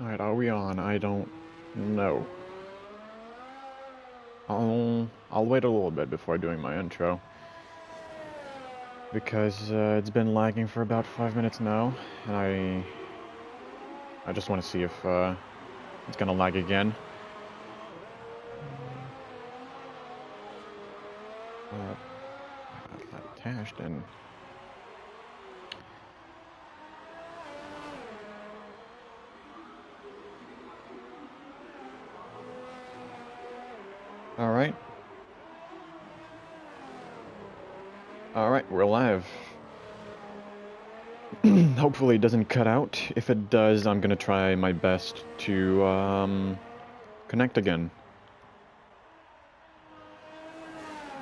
Alright, are we on? I don't know. I'll wait a little bit before doing my intro. Because it's been lagging for about 5 minutes now, and I just want to see if it's gonna lag again. Attached and Alright. Alright, we're live. Hopefully it doesn't cut out. If it does, I'm gonna try my best to connect again.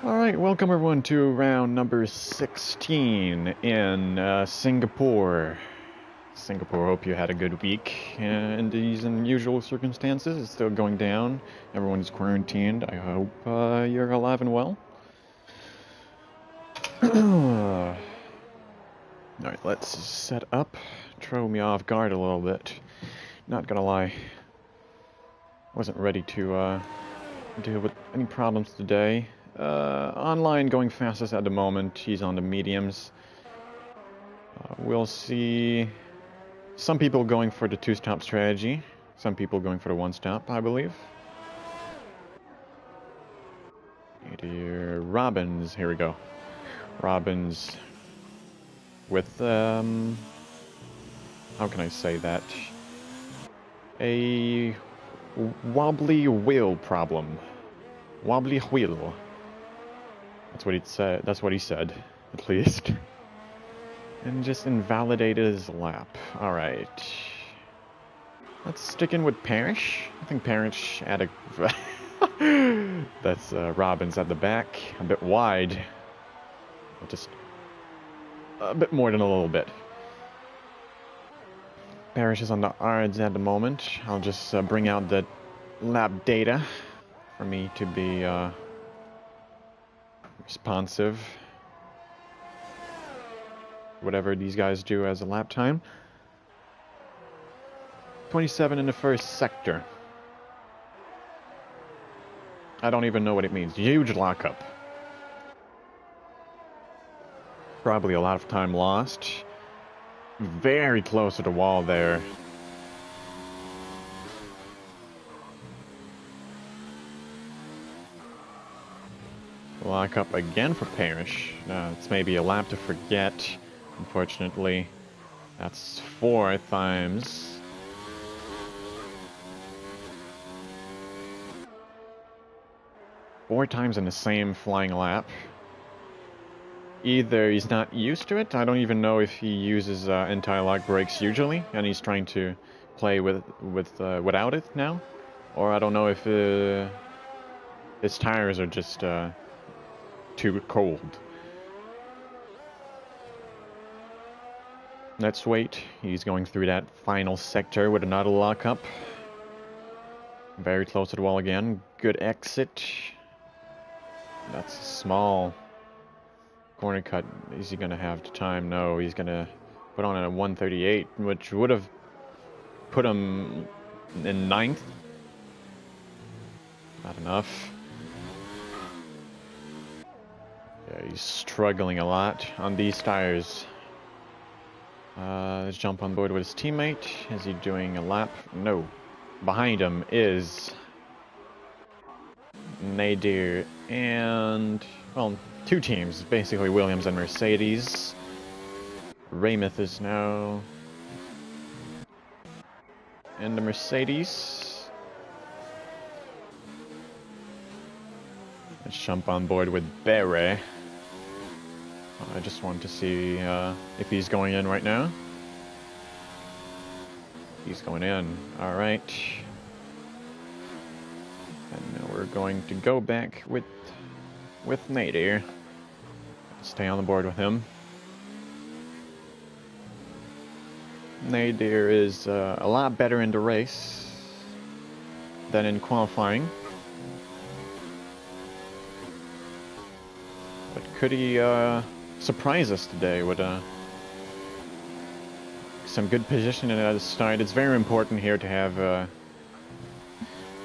Alright, welcome everyone to round number 16 in Singapore. Hope you had a good week in these unusual circumstances. It's still going down. Everyone's quarantined. I hope you're alive and well. Alright, let's set up. Throw me off guard a little bit. Not gonna lie. Wasn't ready to deal with any problems today. Online going fastest at the moment. He's on the mediums. We'll see. Some people going for the two-stop strategy. Some people going for the one-stop, I believe. Here, Robbins. Here we go. Robbins with, how can I say that? A wobbly wheel problem. Wobbly wheel. That's what he said. That's what he said, at least. And just invalidated his lap. Alright. Let's stick in with Parrish. I think Parrish had a... That's Robbins at the back. A bit wide. Just a bit more than a little bit. Parrish is on the odds at the moment. I'll just bring out the lap data for me to be responsive. Whatever these guys do as a lap time. 27 in the first sector. I don't even know what it means. Huge lockup. Probably a lot of time lost. Very close to the wall there. Lockup again for Parrish. It's maybe a lap to forget. Unfortunately, that's 4 times. Four times in the same flying lap. Either he's not used to it. I don't even know if he uses anti-lock brakes usually, and he's trying to play without it now, or I don't know if his tires are just too cold. Let's wait. He's going through that final sector with another lockup. Very close to the wall again. Good exit. That's a small corner cut. Is he going to have the time? No, he's going to put on a 138, which would have put him in 9th. Not enough. Yeah, he's struggling a lot on these tires. Let's jump on board with his teammate. Is he doing a lap? No. Behind him is Nadir and, well, two teams, basically Williams and Mercedes. Raymith is now in the Mercedes. Let's jump on board with Bere. I just want to see if he's going in right now. He's going in. Alright. And now we're going to go back with Nadir. Stay on the board with him. Nadir is a lot better in the race than in qualifying. But could he surprise us today with a some good positioning at the start. It's very important here to have a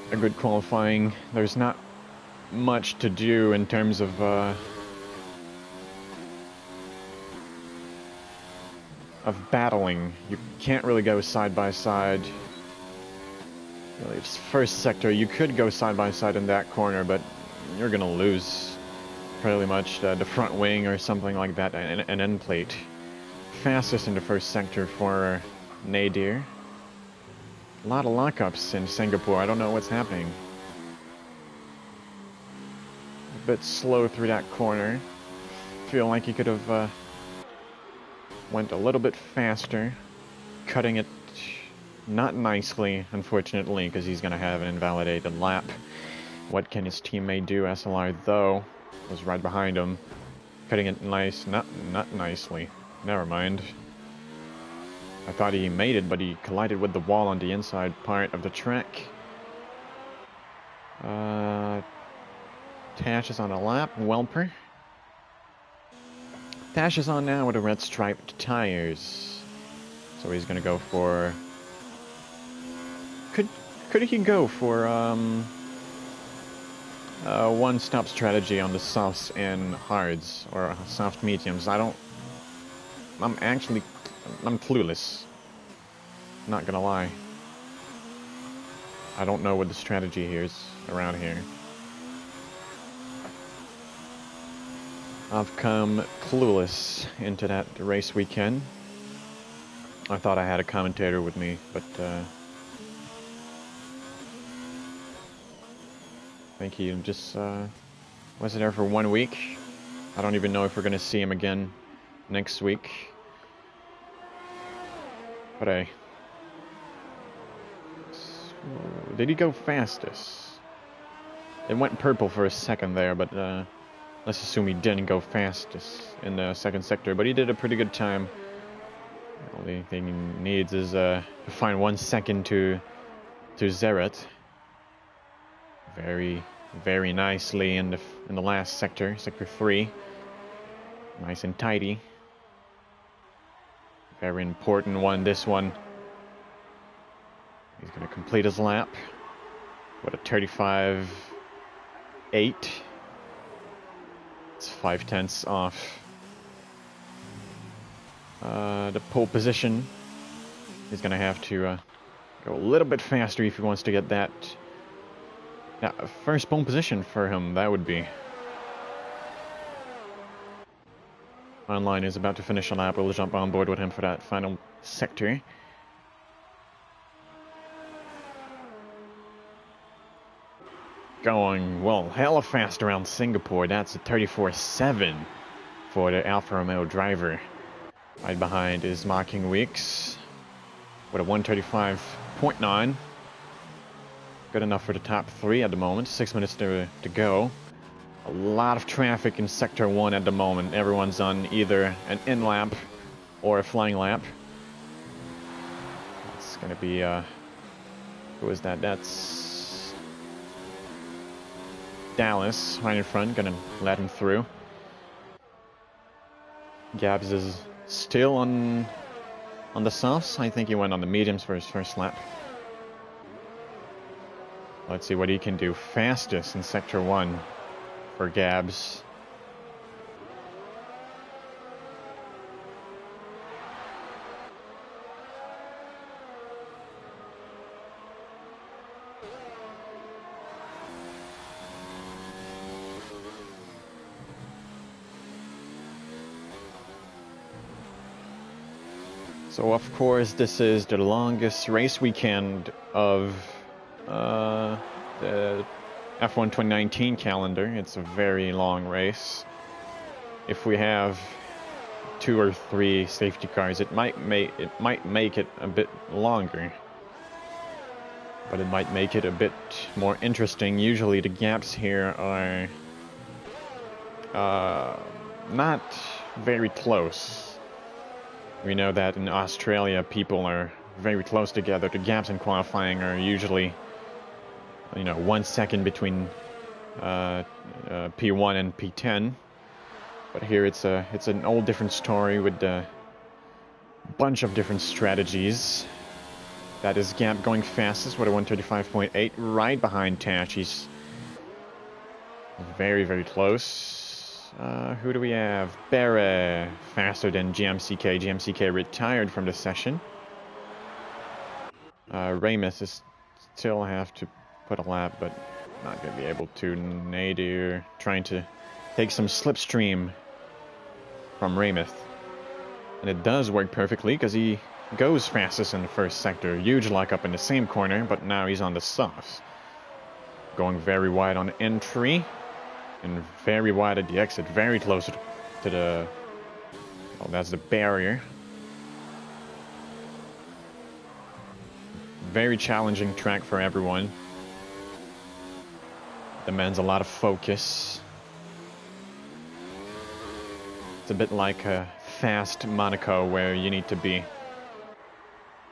good qualifying. There's not much to do in terms of battling. You can't really go side by side. Really, it's first sector. You could go side by side in that corner, but you're gonna lose pretty much the front wing or something like that, an end plate. Fastest in the first sector for Nadir. A lot of lockups in Singapore. I don't know what's happening. A bit slow through that corner. Feel like he could have went a little bit faster, cutting it not nicely, unfortunately, because he's going to have an invalidated lap. What can his teammate do? SLR, though, was right behind him, cutting it nice, not nicely. Never mind. I thought he made it, but he collided with the wall on the inside part of the track. Tash is on a lap. Welper. Tash is on now with the red striped tires. So he's gonna go for... Could he go for one-stop strategy on the softs and hards, or soft mediums? I'm clueless. Not gonna lie. I don't know what the strategy here is around here. I've come clueless into that race weekend. I thought I had a commentator with me, but I think he just was there for 1 week. I don't even know if we're gonna see him again next week. But hey, did he go fastest? It went purple for a second there, but let's assume he didn't go fastest in the second sector. But he did a pretty good time. The only thing he needs is to find 1 second to Zeret. Very, very nicely in the last sector, sector 3. Nice and tidy. Very important one, this one. He's going to complete his lap. What, a 35.8? It's 5/10 off the pole position. He's going to have to go a little bit faster if he wants to get that. Yeah, first pole position for him, that would be. Online is about to finish a lap. We'll jump on board with him for that final sector. Going, well, hella fast around Singapore. That's a 34.7 for the Alfa Romeo driver. Right behind is Marking Weeks with a 135.9. Good enough for the top 3 at the moment. 6 minutes to go. A lot of traffic in Sector 1 at the moment. Everyone's on either an in-lap or a flying lap. It's going to be, who is that? That's Dallas right in front. Going to let him through. Gabs is still on the softs. I think he went on the mediums for his first lap. Let's see what he can do. Fastest in Sector 1. For Gabs. So of course this is the longest race weekend of the F1 2019 calendar. It's a very long race. If we have 2 or 3 safety cars, it might make it a bit longer, but it might make it a bit more interesting. Usually the gaps here are not very close. We know that in Australia people are very close together. The gaps in qualifying are usually 1 second between P1 and P10, but here it's an old different story with the bunch of different strategies. That is Gap going fastest with a 135.8, right behind Tash. He's very, very close. Who do we have? Bere, faster than GMCK. GMCK retired from the session. Ramus is still have to put a lap, but not going to be able to. Nadir trying to take some slipstream from Ramus. And it does work perfectly because he goes fastest in the first sector. Huge lockup in the same corner, but now he's on the softs. Going very wide on entry and very wide at the exit. Very close to the... Oh, that's the barrier. Very challenging track for everyone. Demands a lot of focus. It's a bit like a fast Monaco where you need to be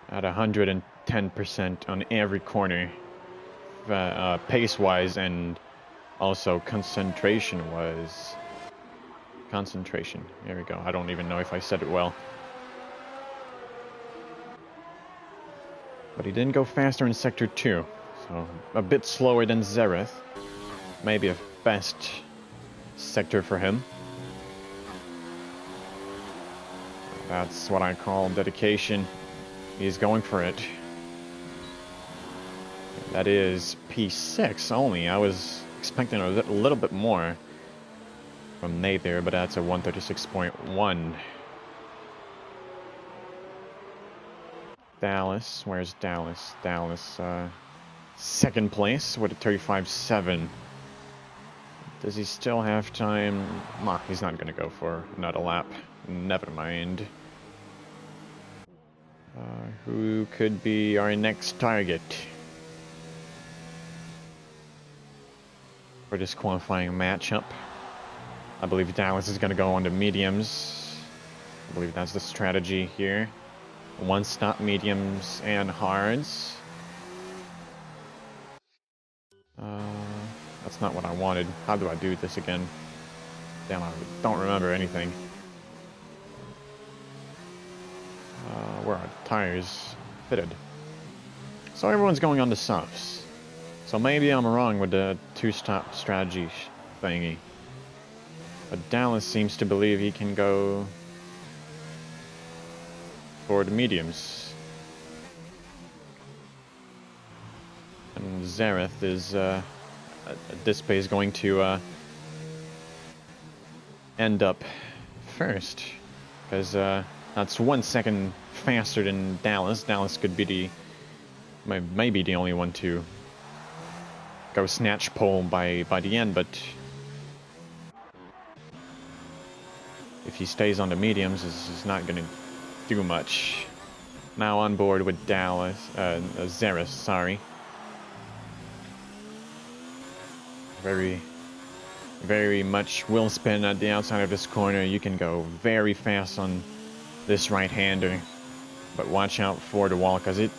at 110% on every corner, pace-wise and also concentration-wise. Concentration. There we go. I don't even know if I said it well. But he didn't go faster in Sector 2, so a bit slower than Zereth. Maybe a best sector for him. That's what I call dedication. He's going for it. That is P6 only. I was expecting a little bit more from Nate there, but that's a 136.1. Dallas, where's Dallas? Dallas, second place with a 35.7. Does he still have time? Nah, he's not gonna go for another lap. Never mind. Who could be our next target for this qualifying matchup? I believe Dallas is gonna go on the mediums. I believe that's the strategy here. One-stop mediums and hards. That's not what I wanted. How do I do this again? Damn, I don't remember anything. Where are the tires fitted? So everyone's going on the softs. So maybe I'm wrong with the two-stop strategy thingy. But Dallas seems to believe he can go for the mediums. And Zareth is, at this pace, going to end up first. Because that's 1 second faster than Dallas. Dallas could be the, maybe the only one to go snatch pole by the end, but if he stays on the mediums, is not going to do much. Now on board with Dallas, Zeris, sorry. Very, very much wheel spin at the outside of this corner. You can go very fast on this right-hander, but watch out for the wall, because it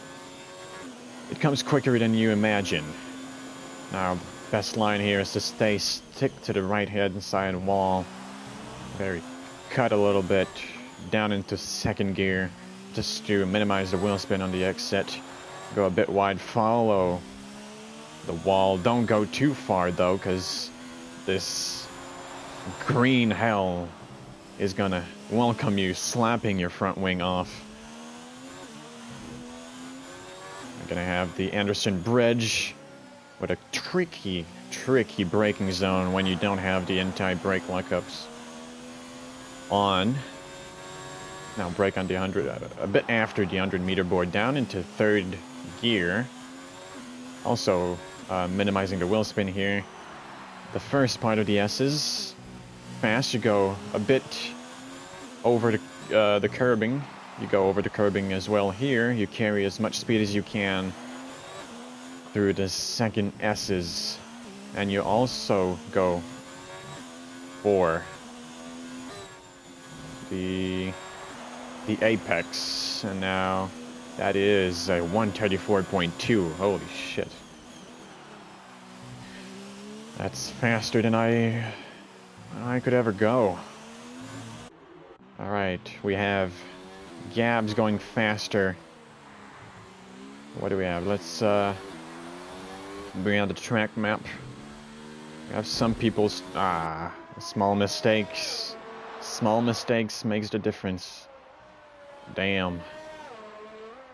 comes quicker than you imagine. Now, best line here is to stick to the right-hand side wall. Very cut a little bit down into second gear, just to minimize the wheel spin on the exit. Go a bit wide, follow the wall. Don't go too far though, because this green hell is gonna welcome you, slapping your front wing off. We're gonna have the Anderson Bridge with a tricky braking zone when you don't have the anti-brake lockups on. Now brake on the 100, a bit after the 100-meter board, down into third gear. Also minimizing the wheel spin here. The first part of the S's fast. You go a bit over the curbing. You go over the curbing as well here. You carry as much speed as you can through the second S's, and you also go for the apex, and now that is a 134.2. Holy shit. That's faster than I could ever go. Alright, we have Gab's going faster. What do we have? Let's bring out the track map. We have some people's small mistakes. Small mistakes makes the difference. Damn.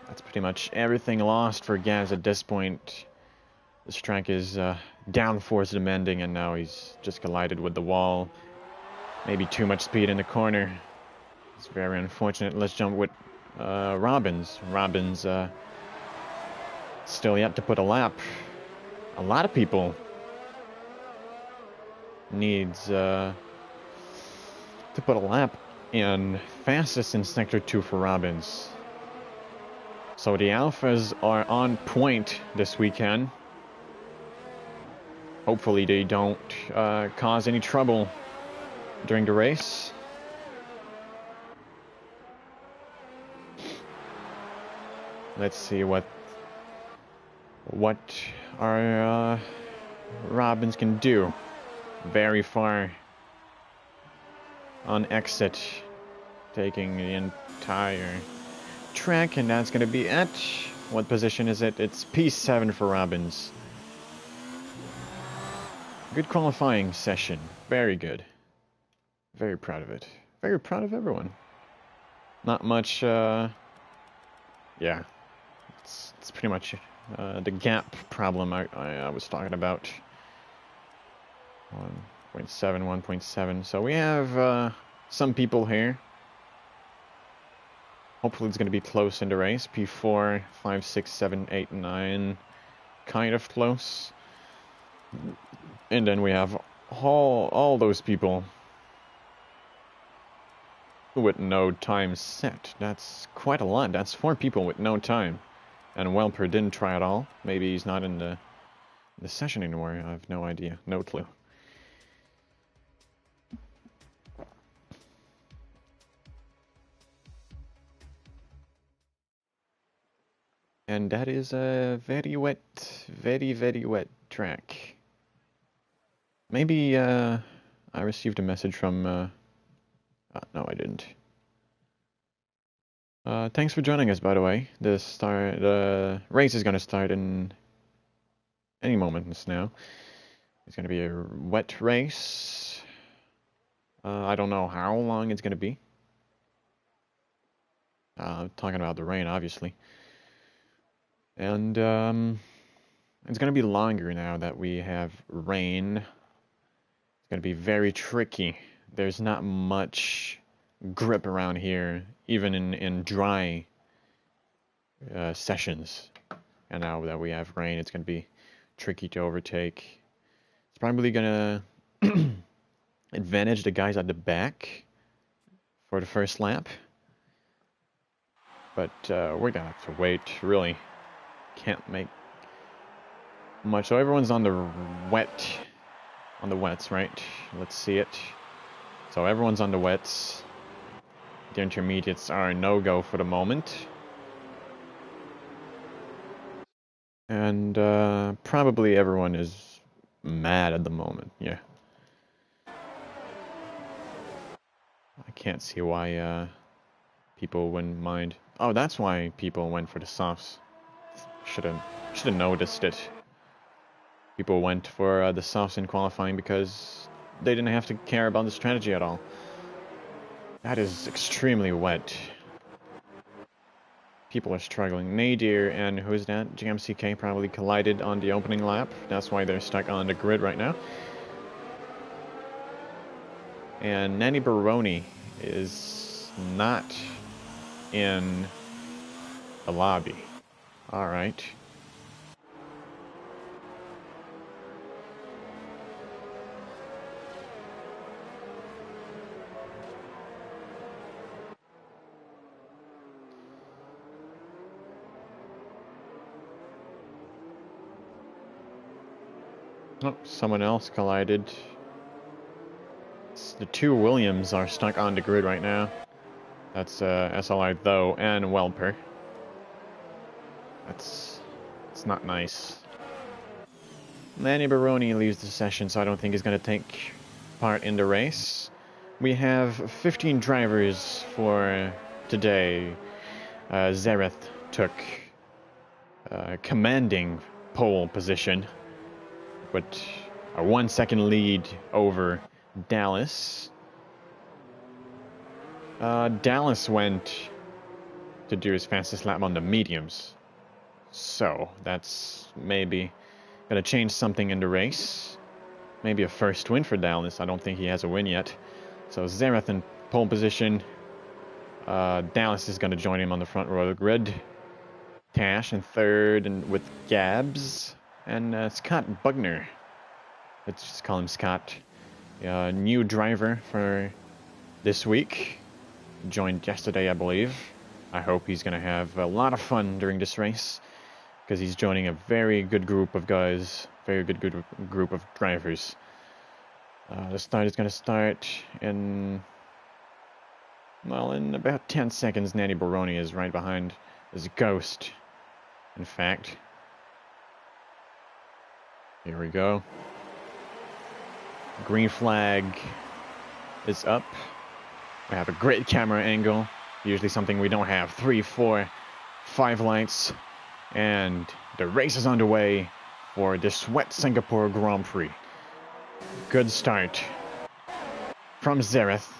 That's pretty much everything lost for Gabs at this point. This track is downforce demanding, and now he's just collided with the wall. Maybe too much speed in the corner. It's very unfortunate. Let's jump with Robbins. Robbins still yet to put a lap. A lot of people needs to put a lap in fastest in Sector 2 for Robbins. So the Alphas are on point this weekend. Hopefully they don't cause any trouble during the race. Let's see what our Robbins can do. Very far on exit, taking the entire track, and that's going to be it. What position is it? It's P7 for Robbins. Good qualifying session. Very good. Very proud of it. Very proud of everyone. Not much, yeah. It's pretty much the gap problem I was talking about. 1.7, 1.7. So we have some people here. Hopefully it's going to be close in the race. P4, 5, 6, 7, 8, 9. Kind of close. And then we have all those people with no time set. That's quite a lot. That's 4 people with no time. And Welper didn't try at all. Maybe he's not in the session anymore. I have no idea. No clue. And that is a very wet track. Maybe I received a message from no, I didn't. Thanks for joining us, by the way. The race is gonna start in any moment now. It's gonna be a wet race. I don't know how long it's gonna be. Talking about the rain, obviously. And it's gonna be longer now that we have rain. It's gonna be very tricky. There's not much grip around here, even in dry sessions. And now that we have rain, it's gonna be tricky to overtake. It's probably gonna advantage the guys at the back for the first lap. But we're gonna have to wait, really. Can't make much. So everyone's on the wets, right? Let's see it. So everyone's on the wets. The intermediates are a no-go for the moment. And probably everyone is mad at the moment, yeah. I can't see why people wouldn't mind. Oh, that's why people went for the softs. Should have noticed it. People went for the softs in qualifying because they didn't have to care about the strategy at all. That is extremely wet. People are struggling. Nadir and who's that? GMCK probably collided on the opening lap. That's why they're stuck on the grid right now. And Nanny Baroni is not in the lobby. Alright. Oh, someone else collided. The 2 Williams are stuck on the grid right now. That's SLR though, and Welper. It's not nice. Manny Baroni leaves the session, so I don't think he's going to take part in the race. We have 15 drivers for today, Zareth took commanding pole position, but a 1 second lead over Dallas. Dallas went to do his fastest lap on the mediums, so that's maybe gonna change something in the race. Maybe a first win for Dallas. I don't think he has a win yet. So Zareth in pole position. Dallas is gonna join him on the front row of the grid. Tash in third, and with Gabs and Scott Bugner. Let's just call him Scott. New driver for this week. Joined yesterday, I believe. I hope he's going to have a lot of fun during this race, because he's joining a very good group of guys, very good group of drivers. The start is going to start in about 10 seconds. Nanny Baroni is right behind as a ghost, in fact. Here we go. Green flag is up. We have a great camera angle, usually something we don't have. 3, 4, 5 lights, and the race is underway for this wet Singapore Grand Prix. Good start from Zareth.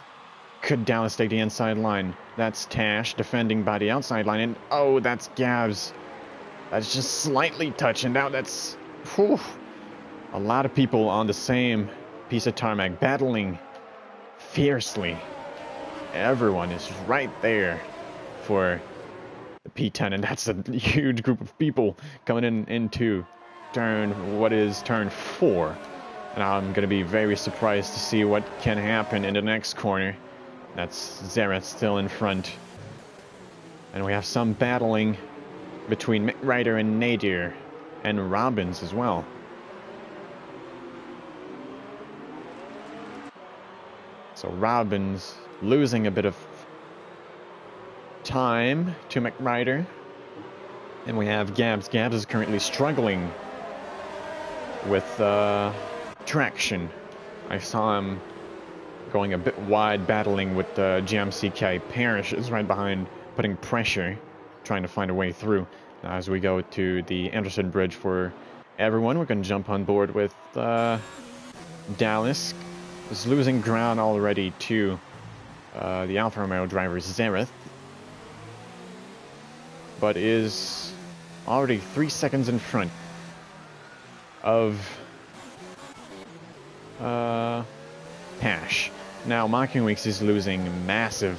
Could Dallas take the inside line? That's Tash defending by the outside line, and oh, that's Gabs. That's just slightly touched, and now that's a lot of people on the same piece of tarmac battling fiercely. Everyone is right there for the P10, and that's a huge group of people coming into turn 4. And I'm going to be very surprised to see what can happen in the next corner. That's Zareth still in front. And we have some battling between Mick Ryder and Nadir, and Robbins as well. So Robbins losing a bit of time to McRider. And we have Gabs. Gabs is currently struggling with traction. I saw him going a bit wide, battling with GMCK. Parrish is right behind, putting pressure, trying to find a way through. Now, as we go to the Anderson Bridge for everyone, we're going to jump on board with Dallas. Is losing ground already to the Alfa Romeo driver Zareth, but is already 3 seconds in front of Pash. Now Mocking Weeks is losing massively.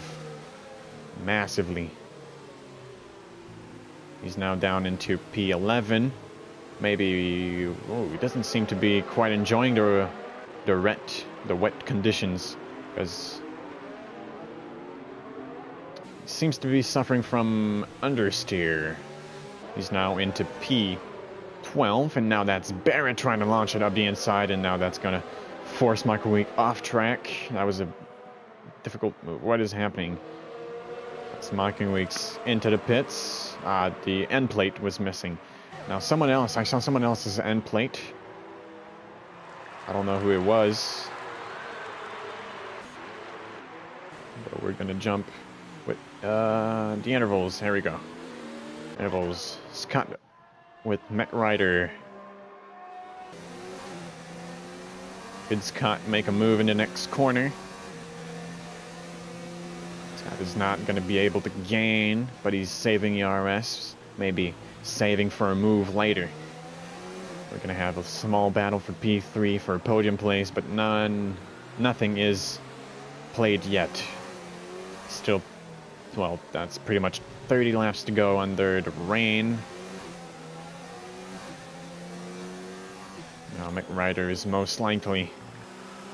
He's now down into P11. Maybe he doesn't seem to be quite enjoying the wet conditions, because he seems to be suffering from understeer. He's now into P12, and now that's Barrett trying to launch it up the inside, and now that's gonna force Michael Week off track. That was a difficult move. What is happening? That's Mocking Weeks into the pits. The end plate was missing. Now I saw someone else's end plate. I don't know who it was. But we're gonna jump with the intervals. Here we go. Intervals. Scott with Matt Ryder. Did Scott make a move in the next corner? Scott is not going to be able to gain, but he's saving ERS. Maybe saving for a move later. We're going to have a small battle for P3 for a podium place, but nothing is played yet. Still, well, that's pretty much 30 laps to go under the rain. Now McRider is most likely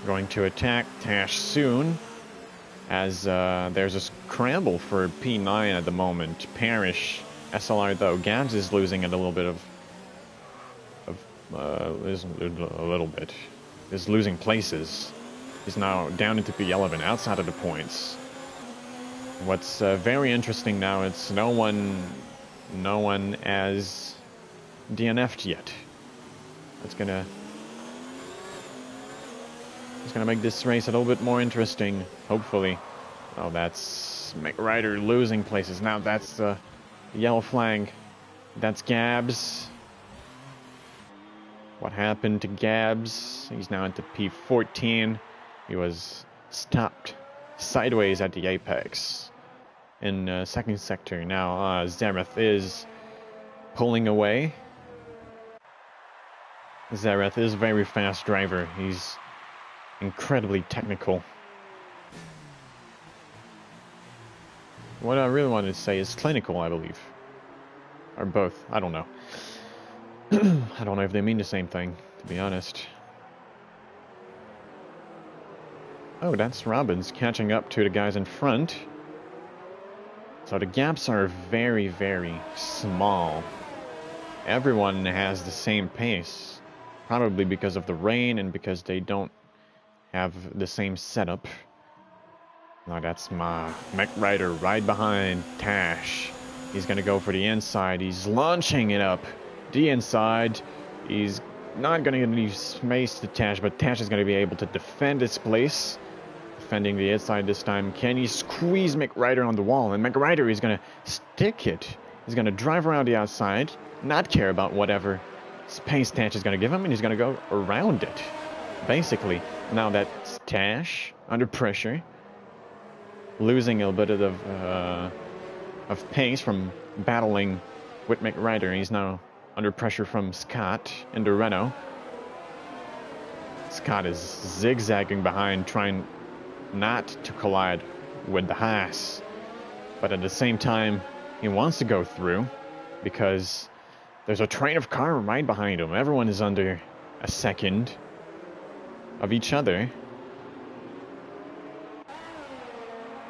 going to attack Tash soon, as there's a scramble for P9 at the moment. Parrish, SLR though. Gabs is losing it a little bit is losing places. He's now down into P11, outside of the points. What's very interesting now, it's no one as DNF'd yet. It's gonna make this race a little bit more interesting, hopefully. Oh, that's that's McRider losing places. Now that's the yellow flag. That's Gabs. What happened to Gabs? He's now into P14. He was stopped sideways at the apex in second sector. Now Zareth is pulling away. Zareth is a very fast driver. He's incredibly technical. What I really wanted to say is clinical, I believe. Or both. I don't know. I don't know if they mean the same thing, to be honest. Oh, that's Robbins catching up to the guys in front. So the gaps are very, very small. Everyone has the same pace. Probably because of the rain and because they don't have the same setup. Now that's my McRider right behind Tash. He's gonna go for the inside. He's launching it up the inside. He's not gonna leave space to Tash, but Tash is gonna be able to defend his place. Defending the inside this time. Can he squeeze McRider on the wall? And McRider is gonna stick it. He's gonna drive around the outside, not care about whatever space Tash is gonna give him, and he's gonna go around it. Basically. Now that's Tash under pressure. Losing a bit of pace from battling with McRider. He's now under pressure from Scott in the Renault. Scott is zigzagging behind, trying not to collide with the Haas. But at the same time, he wants to go through because there's a train of car right behind him. Everyone is under a second of each other.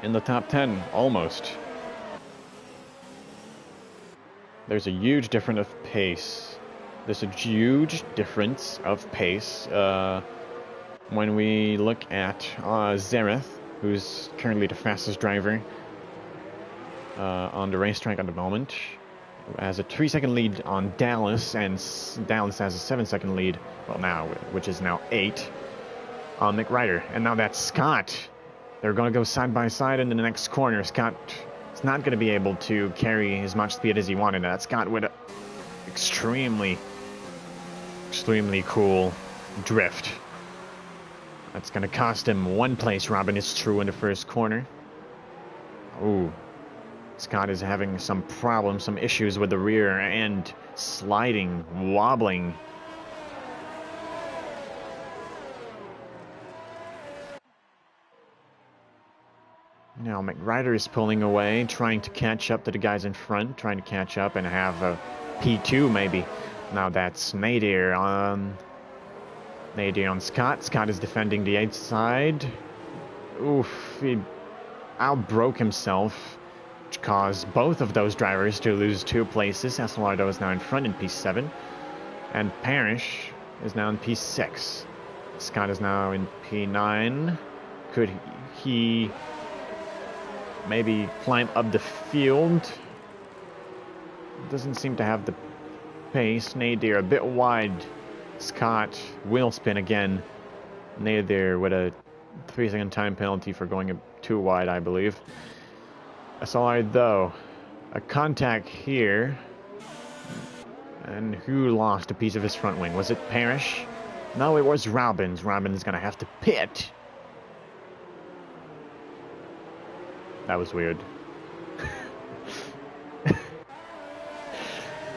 In the top 10, almost. There's a huge difference of pace. There's a huge difference of pace when we look at Zareth, who's currently the fastest driver on the racetrack at the moment. Has a 3-second lead on Dallas, and Dallas has a 7-second lead, well now, which is now 8, on McRider. And now that's Scott. They're going to go side by side in the next corner. Scott is not going to be able to carry as much speed as he wanted. That's Scott with an extremely cool drift. That's going to cost him one place. Robin is true in the first corner. Ooh. Scott is having some problems, some issues with the rear end sliding, wobbling. Now McRider is pulling away, trying to catch up to the guys in front, trying to catch up and have a P2 maybe. Now that's Nadir on Scott. Scott is defending the 8th side. Oof, he outbroke himself, which caused both of those drivers to lose 2 places. SLR is now in front in P7, and Parrish is now in P6. Scott is now in P9. Could he maybe climb up the field? Doesn't seem to have the pace. Nadir a bit wide. Scott will spin again. Nadir with a 3-second time penalty for going too wide, I believe. SLR though, a contact here. And who lost a piece of his front wing? Was it Parrish? No, it was Robbins. Robbins gonna have to pit. That was weird.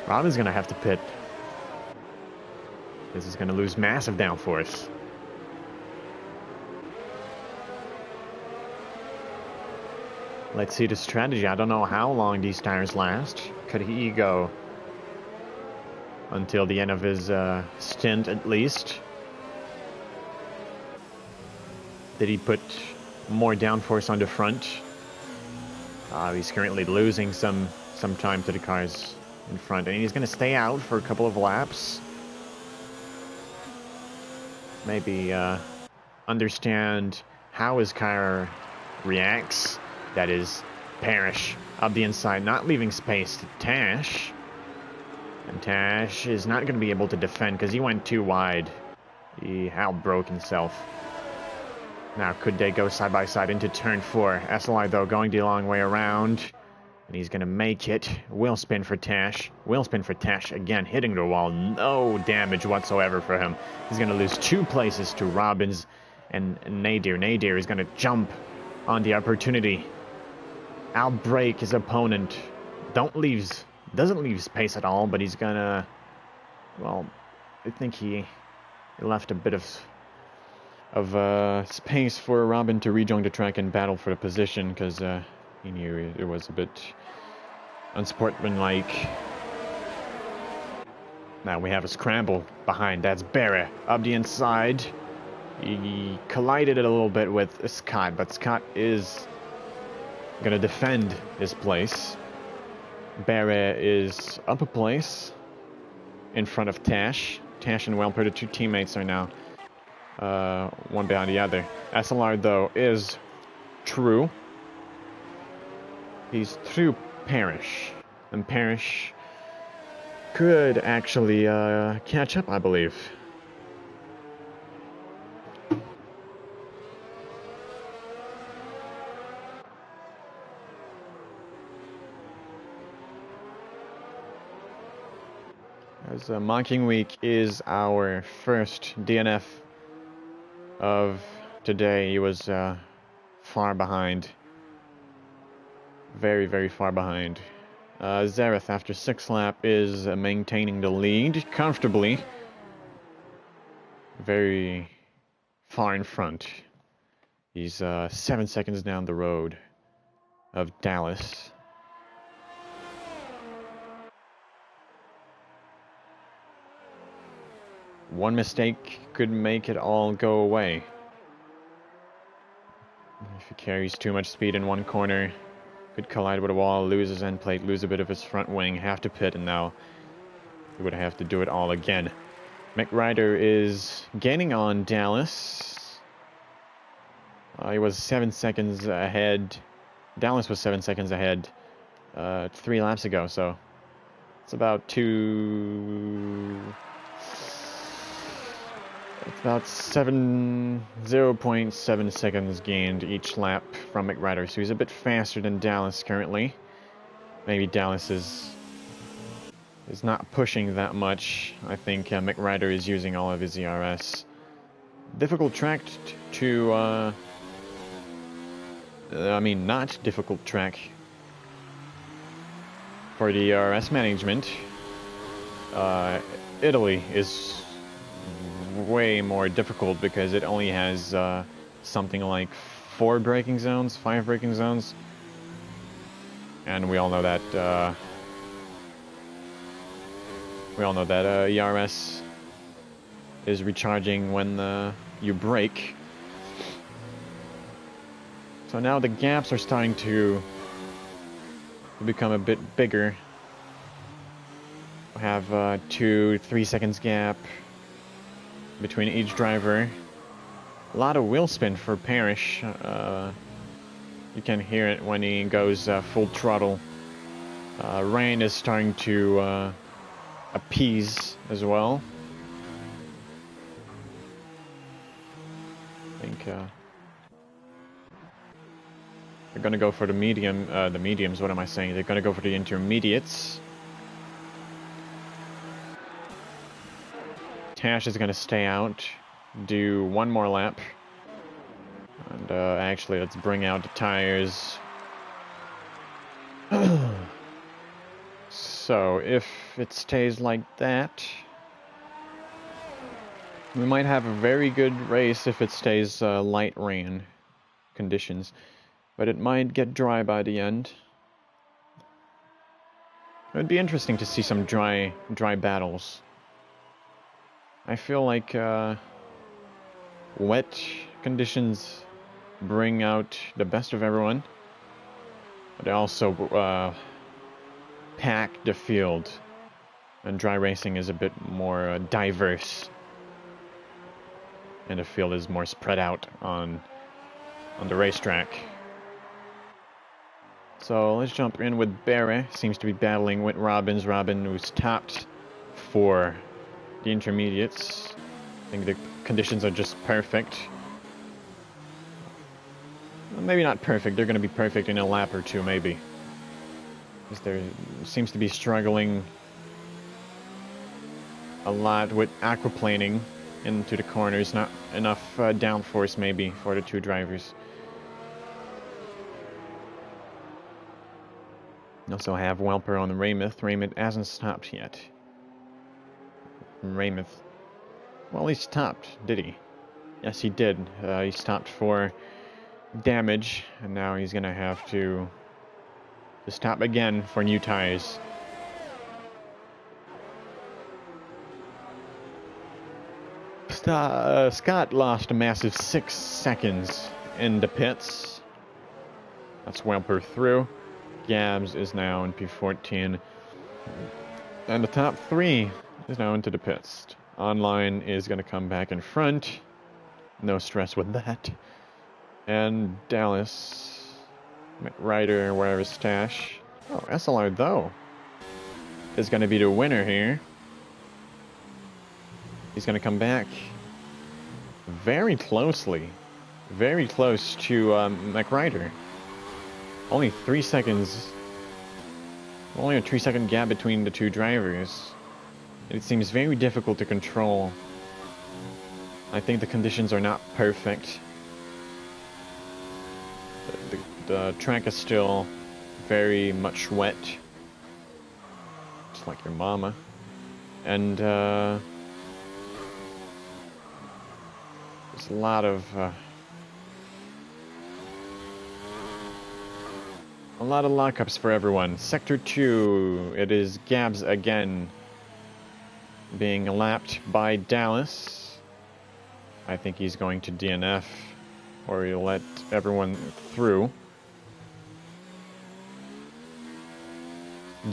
Robbins gonna have to pit. This is gonna lose massive downforce. Let's see the strategy. I don't know how long these tires last. Could he go until the end of his stint at least? Did he put more downforce on the front? He's currently losing some time to the cars in front, and he's going to stay out for a couple of laps. Maybe understand how his car reacts. That is, Parrish up the inside, not leaving space to Tash. And Tash is not going to be able to defend because he went too wide. He outbroke himself. Now, could they go side by side into turn 4? SLR, though, going the long way around. And he's going to make it. Wheel spin for Tash. Wheel spin for Tash. Again, hitting the wall. No damage whatsoever for him. He's going to lose 2 places to Robbins and Nadir. Nadir is going to jump on the opportunity. Outbreak his opponent. Doesn't leave space at all, but he's going to... Well, I think he left a bit of space for Robin to rejoin the track and battle for the position, because he knew it was a bit unsportsmanlike. Now we have a scramble behind. That's Barra up the inside. He collided it a little bit with Scott, but Scott is gonna defend his place. Barra is up a place in front of Tash. Tash and Welper, the 2 teammates, are now one behind the other. SLR, though, is true. He's through Parrish. And Parrish could actually catch up, I believe. As Mocking Week is our first DNF of today. He was far behind. Very, very far behind. Zareth, after 6 lap, is maintaining the lead comfortably. Very far in front. He's 7 seconds down the road of Dallas. One mistake could make it all go away. If he carries too much speed in one corner, could collide with a wall, lose his end plate, lose a bit of his front wing, have to pit, and now he would have to do it all again. McRider is gaining on Dallas. He was 7 seconds ahead. Dallas was 7 seconds ahead 3 laps ago, so it's about 0.7 seconds gained each lap from McRider, so he's a bit faster than Dallas currently. Maybe Dallas is not pushing that much. I think McRider is using all of his ERS. Difficult track to, not difficult track for the ERS management. Italy is way more difficult because it only has something like 5 braking zones, and we all know that ERS is recharging when you brake. So now the gaps are starting to become a bit bigger. We have 2-3 seconds gap between each driver. A lot of wheel spin for Parrish. You can hear it when he goes full throttle. Rain is starting to appease as well. I think they're gonna go for the mediums. What am I saying? They're gonna go for the intermediates. Tash is gonna stay out, do 1 more lap, and actually let's bring out the tires. So if it stays like that, we might have a very good race if it stays light rain conditions, but it might get dry by the end. It would be interesting to see some dry battles. I feel like wet conditions bring out the best of everyone, but they also pack the field, and dry racing is a bit more diverse, and the field is more spread out on the racetrack. So let's jump in with Barra. Seems to be battling with Robbins. Robin, who's topped for the intermediates. I think the conditions are just perfect. maybe not perfect. They're going to be perfect in a lap or two, maybe. Because there seems to be struggling a lot with aquaplaning into the corners. Not enough downforce, maybe, for the two drivers. You also have Welper on the Raymith. Raymith hasn't stopped yet. Raymith. Well, he stopped, did he? Yes, he did. He stopped for damage, and now he's gonna have to stop again for new tires. Scott lost a massive 6 seconds in the pits. That's Welper through. Gabs is now in P14. And the top 3 is now into the pits. Online is going to come back in front. No stress with that. And Dallas, Ryder, wherever stash. Oh, SLR though is going to be the winner here. He's going to come back very close to McRyder. Only 3 seconds. Only a 3-second gap between the two drivers. It seems very difficult to control. I think the conditions are not perfect. The track is still very much wet. Just like your mama. And there's a lot of lockups for everyone. Sector 2, it is Gabs again being lapped by Dallas. I think he's going to DNF, or he'll let everyone through.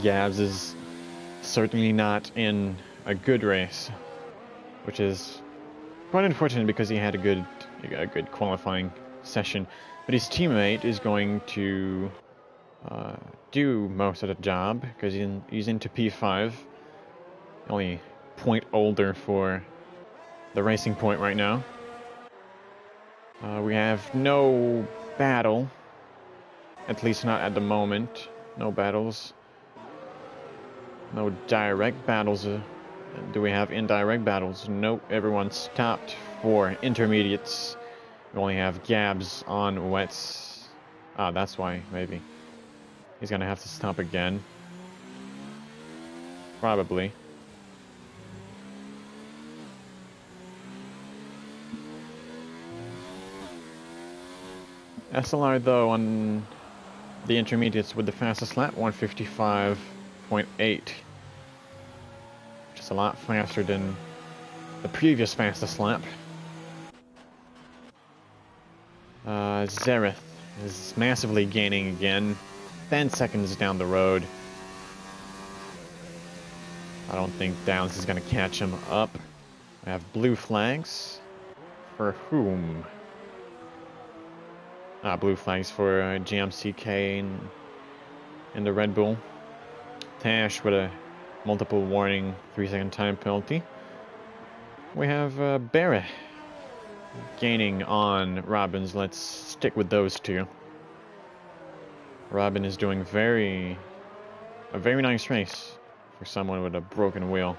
Gabs is certainly not in a good race, which is quite unfortunate because he had a good qualifying session. But his teammate is going to do most of the job because he's into P5. Only point older for the racing point right now. We have no battle, at least not at the moment. No battles. No direct battles. Do we have indirect battles? Nope, everyone stopped for intermediates. We only have Gabs on wets. Ah, that's why, maybe. He's gonna have to stop again. Probably. SLR though on the intermediates with the fastest lap, 155.8. Which is a lot faster than the previous fastest lap. Zareth is massively gaining again. 10 seconds down the road. I don't think Downs is going to catch him up. I have blue flags. For whom? Blue flags for GMCK in the Red Bull. Tash with a multiple warning 3-second time penalty. We have Barra gaining on Robbins. Let's stick with those two. Robin is doing a very nice race for someone with a broken wheel.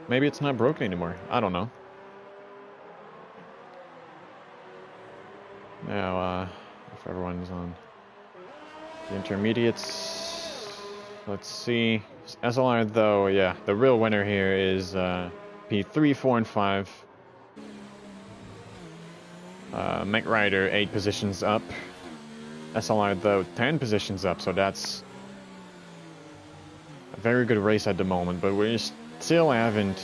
Maybe it's not broken anymore. I don't know. Now, if everyone's on the intermediates, let's see. SLR though, yeah, the real winner here is P3, 4, and 5. McRyder 8 positions up. SLR though 10 positions up, so that's a very good race at the moment, but we still haven't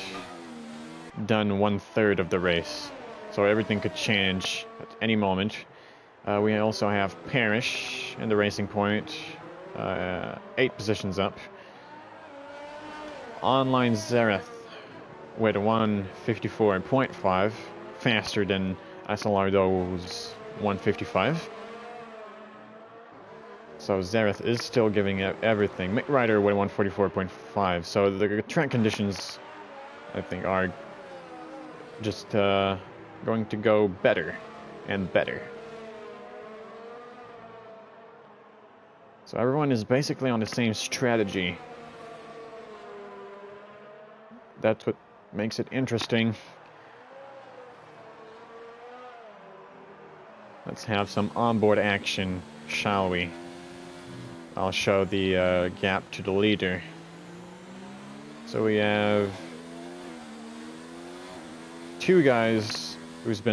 done 1/3 of the race, so everything could change at any moment. We also have Parrish in the racing point, 8 positions up. Online Zareth with 154.5, faster than SLR though's 155. So Zareth is still giving everything. McRyder with 144.5. So the track conditions, I think, are just going to go better and better. So everyone is basically on the same strategy. That's what makes it interesting. Let's have some onboard action, shall we? I'll show the gap to the leader. So we have 2 guys whom have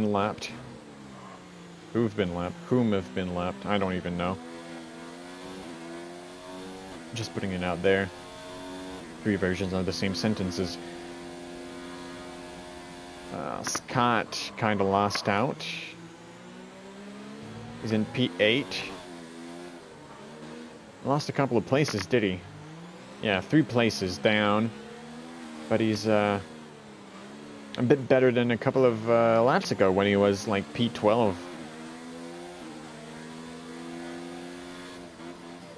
been lapped, I don't even know. Just putting it out there. 3 versions of the same sentences. Scott kind of lost out. He's in P8. Lost a couple of places, did he? Yeah, 3 places down. But he's a bit better than a couple of laps ago when he was like P12.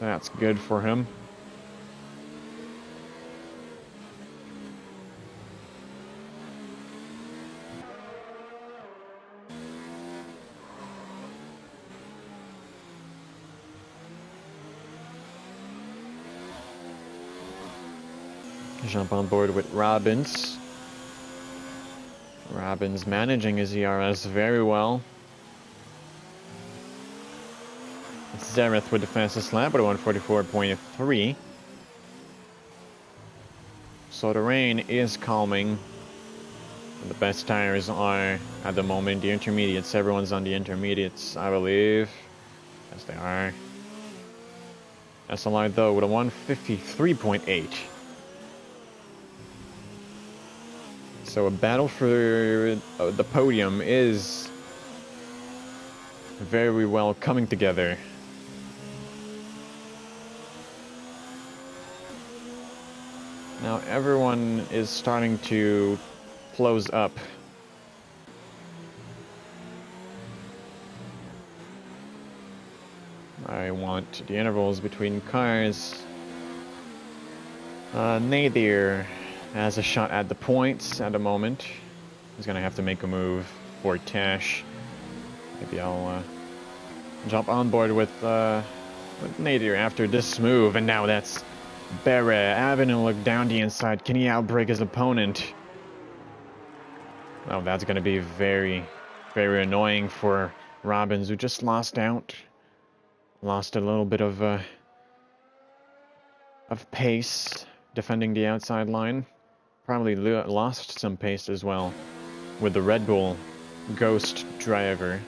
That's good for him. Jump on board with Robbins. Robbins managing his ERS very well. Zareth with the fastest lap at 144.3. So the rain is calming. The best tires are at the moment the intermediates. Everyone's on the intermediates, I believe. Yes, they are. SLR though with a 153.8. So a battle for the podium is very well coming together. Now everyone is starting to close up. I want the intervals between cars. Nadir has a shot at the points at the moment. He's gonna have to make a move for Tash. Maybe I'll jump on board with Nadir after this move, and now that's Barra having a look down the inside. Can he outbrake his opponent? Oh, that's gonna be very, very annoying for Robbins, who just lost out. Lost a little bit of pace defending the outside line. Probably lost some pace as well with the Red Bull Ghost driver.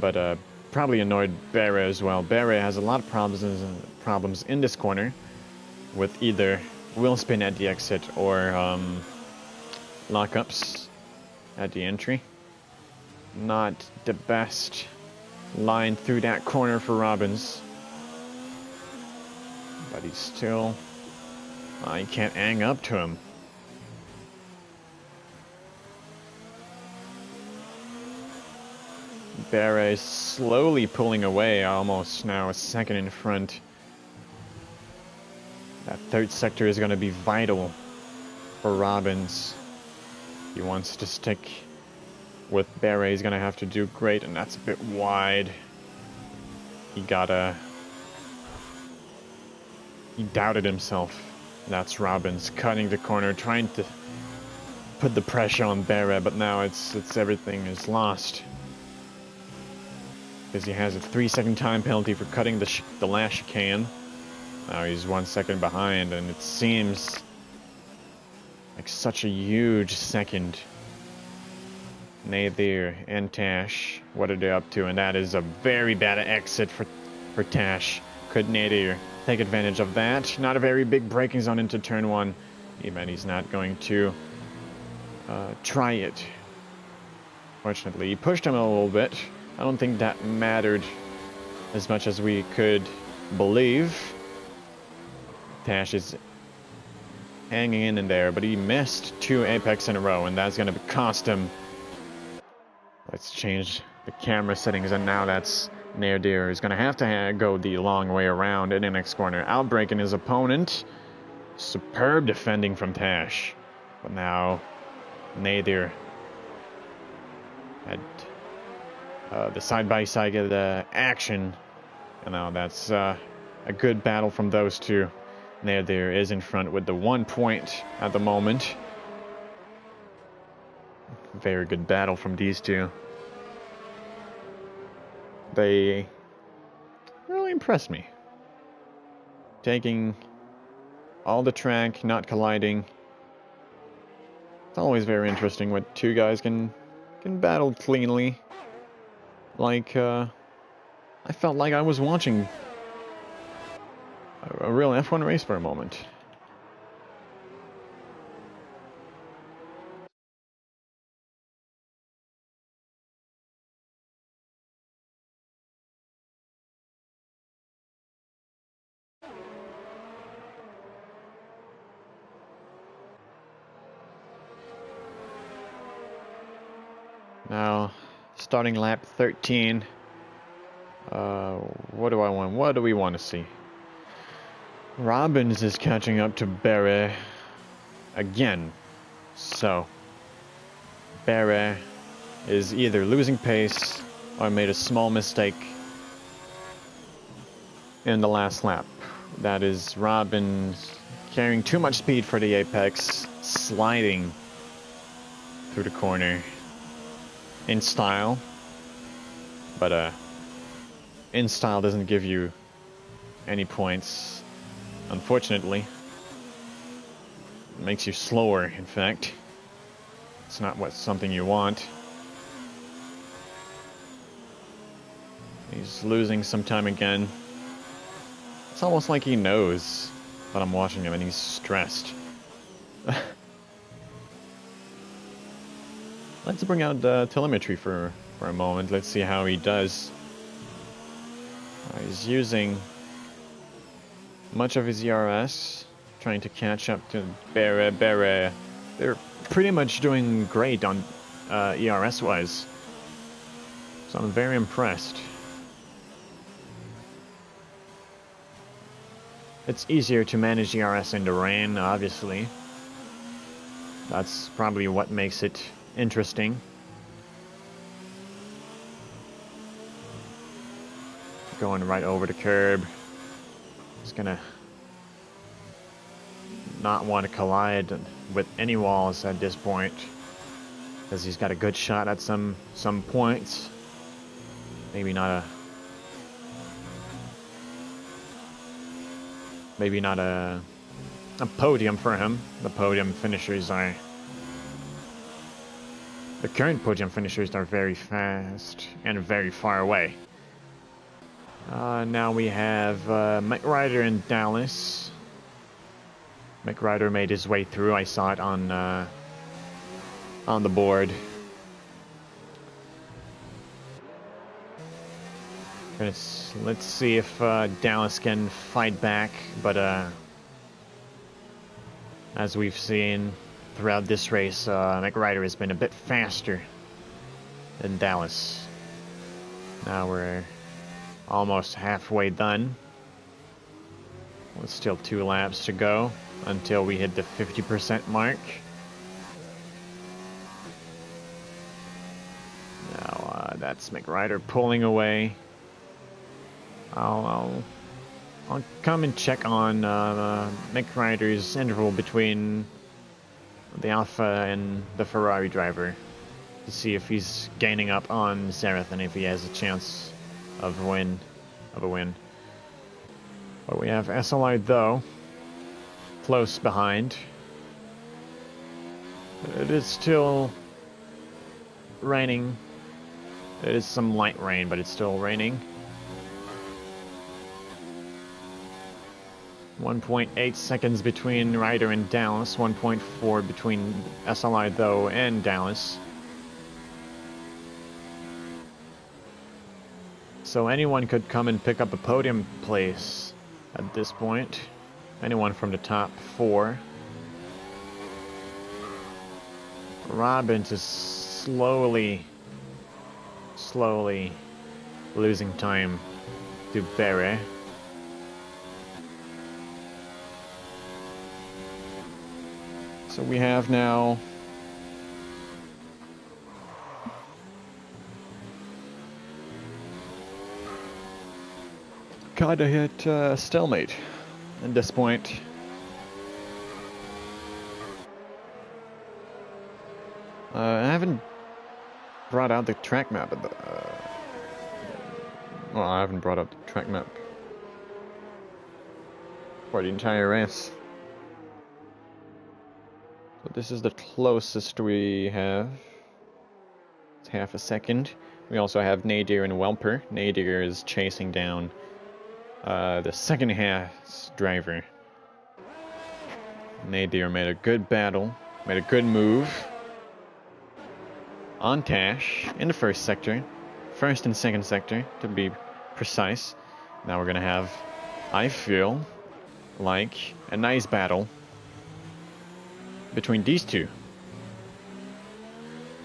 But probably annoyed Barra as well. Barra has a lot of problems in this corner with either wheel spin at the exit or lockups at the entry. Not the best line through that corner for Robbins. But he's still... you can't hang up to him. Barra is slowly pulling away, almost now a second in front. That third sector is going to be vital for Robbins. He wants to stick with Barra. He's going to have to do great, and that's a bit wide. He doubted himself. That's Robbins cutting the corner, trying to put the pressure on Barra, but now it's everything is lost. Because he has a 3-second time penalty for cutting the last chicane. Now he's 1 second behind, and it seems like such a huge second. Nadir and Tash, what are they up to? And that is a very bad exit for Tash. Could Nadir take advantage of that? Not a very big braking zone into turn 1. Even he's not going to try it. Fortunately, he pushed him a little bit. I don't think that mattered as much as we could believe. Tash is hanging in there, but he missed 2 apex in a row, and that's going to cost him. Let's change the camera settings, and now that's Nadir is going to have to go the long way around in the next corner, outbraking his opponent. Superb defending from Tash, but now Nadir had the side-by-side action. You know, that's a good battle from those two. There is in front with the 1 point at the moment. Very good battle from these two. They really impressed me. Taking all the track, not colliding. It's always very interesting when two guys can battle cleanly. Like, I felt like I was watching a real F1 race for a moment. Now, starting lap 13. What do I want? What do we want to see? Robbins is catching up to Barry again. So, Barry is either losing pace or made a small mistake in the last lap. That is Robbins carrying too much speed for the apex, sliding through the corner in style. But in style doesn't give you any points, unfortunately. It makes you slower, in fact. It's not something you want. He's losing some time again. It's almost like he knows that I'm watching him and he's stressed. Let's bring out the telemetry for a moment. Let's see how he does. He's using much of his ERS, trying to catch up to Barry. They're pretty much doing great on ERS-wise. So I'm very impressed. It's easier to manage ERS in the rain, obviously. That's probably what makes it interesting. Going right over the curb. He's gonna not want to collide with any walls at this point, because he's got a good shot at some points. Maybe not a podium for him. The current podium finishers are very fast and very far away. Now we have McRider and Dallas. McRider made his way through. I saw it on the board. Let's see if Dallas can fight back, but as we've seen throughout this race, McRider has been a bit faster than Dallas. Now we're almost halfway done. With still 2 laps to go until we hit the 50% mark. Now that's McRider pulling away. I'll come and check on McRider's interval between the Alpha and the Ferrari driver to see if he's gaining up on Zareth and if he has a chance of a win. But we have SLR though close behind. It is still raining. It is some light rain, but it's still raining. 1.8 seconds between Ryder and Dallas, 1.4 between SLR though and Dallas. So anyone could come and pick up a podium place at this point. Anyone from the top 4. Robbins is slowly losing time to Barry. So we have now kinda hit stalemate at this point. I haven't brought out the track map. Well, I haven't brought up the track map for the entire race. So this is the closest we have. It's half a second. We also have Nadir and Welper. Nadir is chasing down the second half's driver. Nadir made a good battle, made a good move on Tash in the first sector, first and second sector to be precise. Now we're gonna have, I feel like, a nice battle between these two.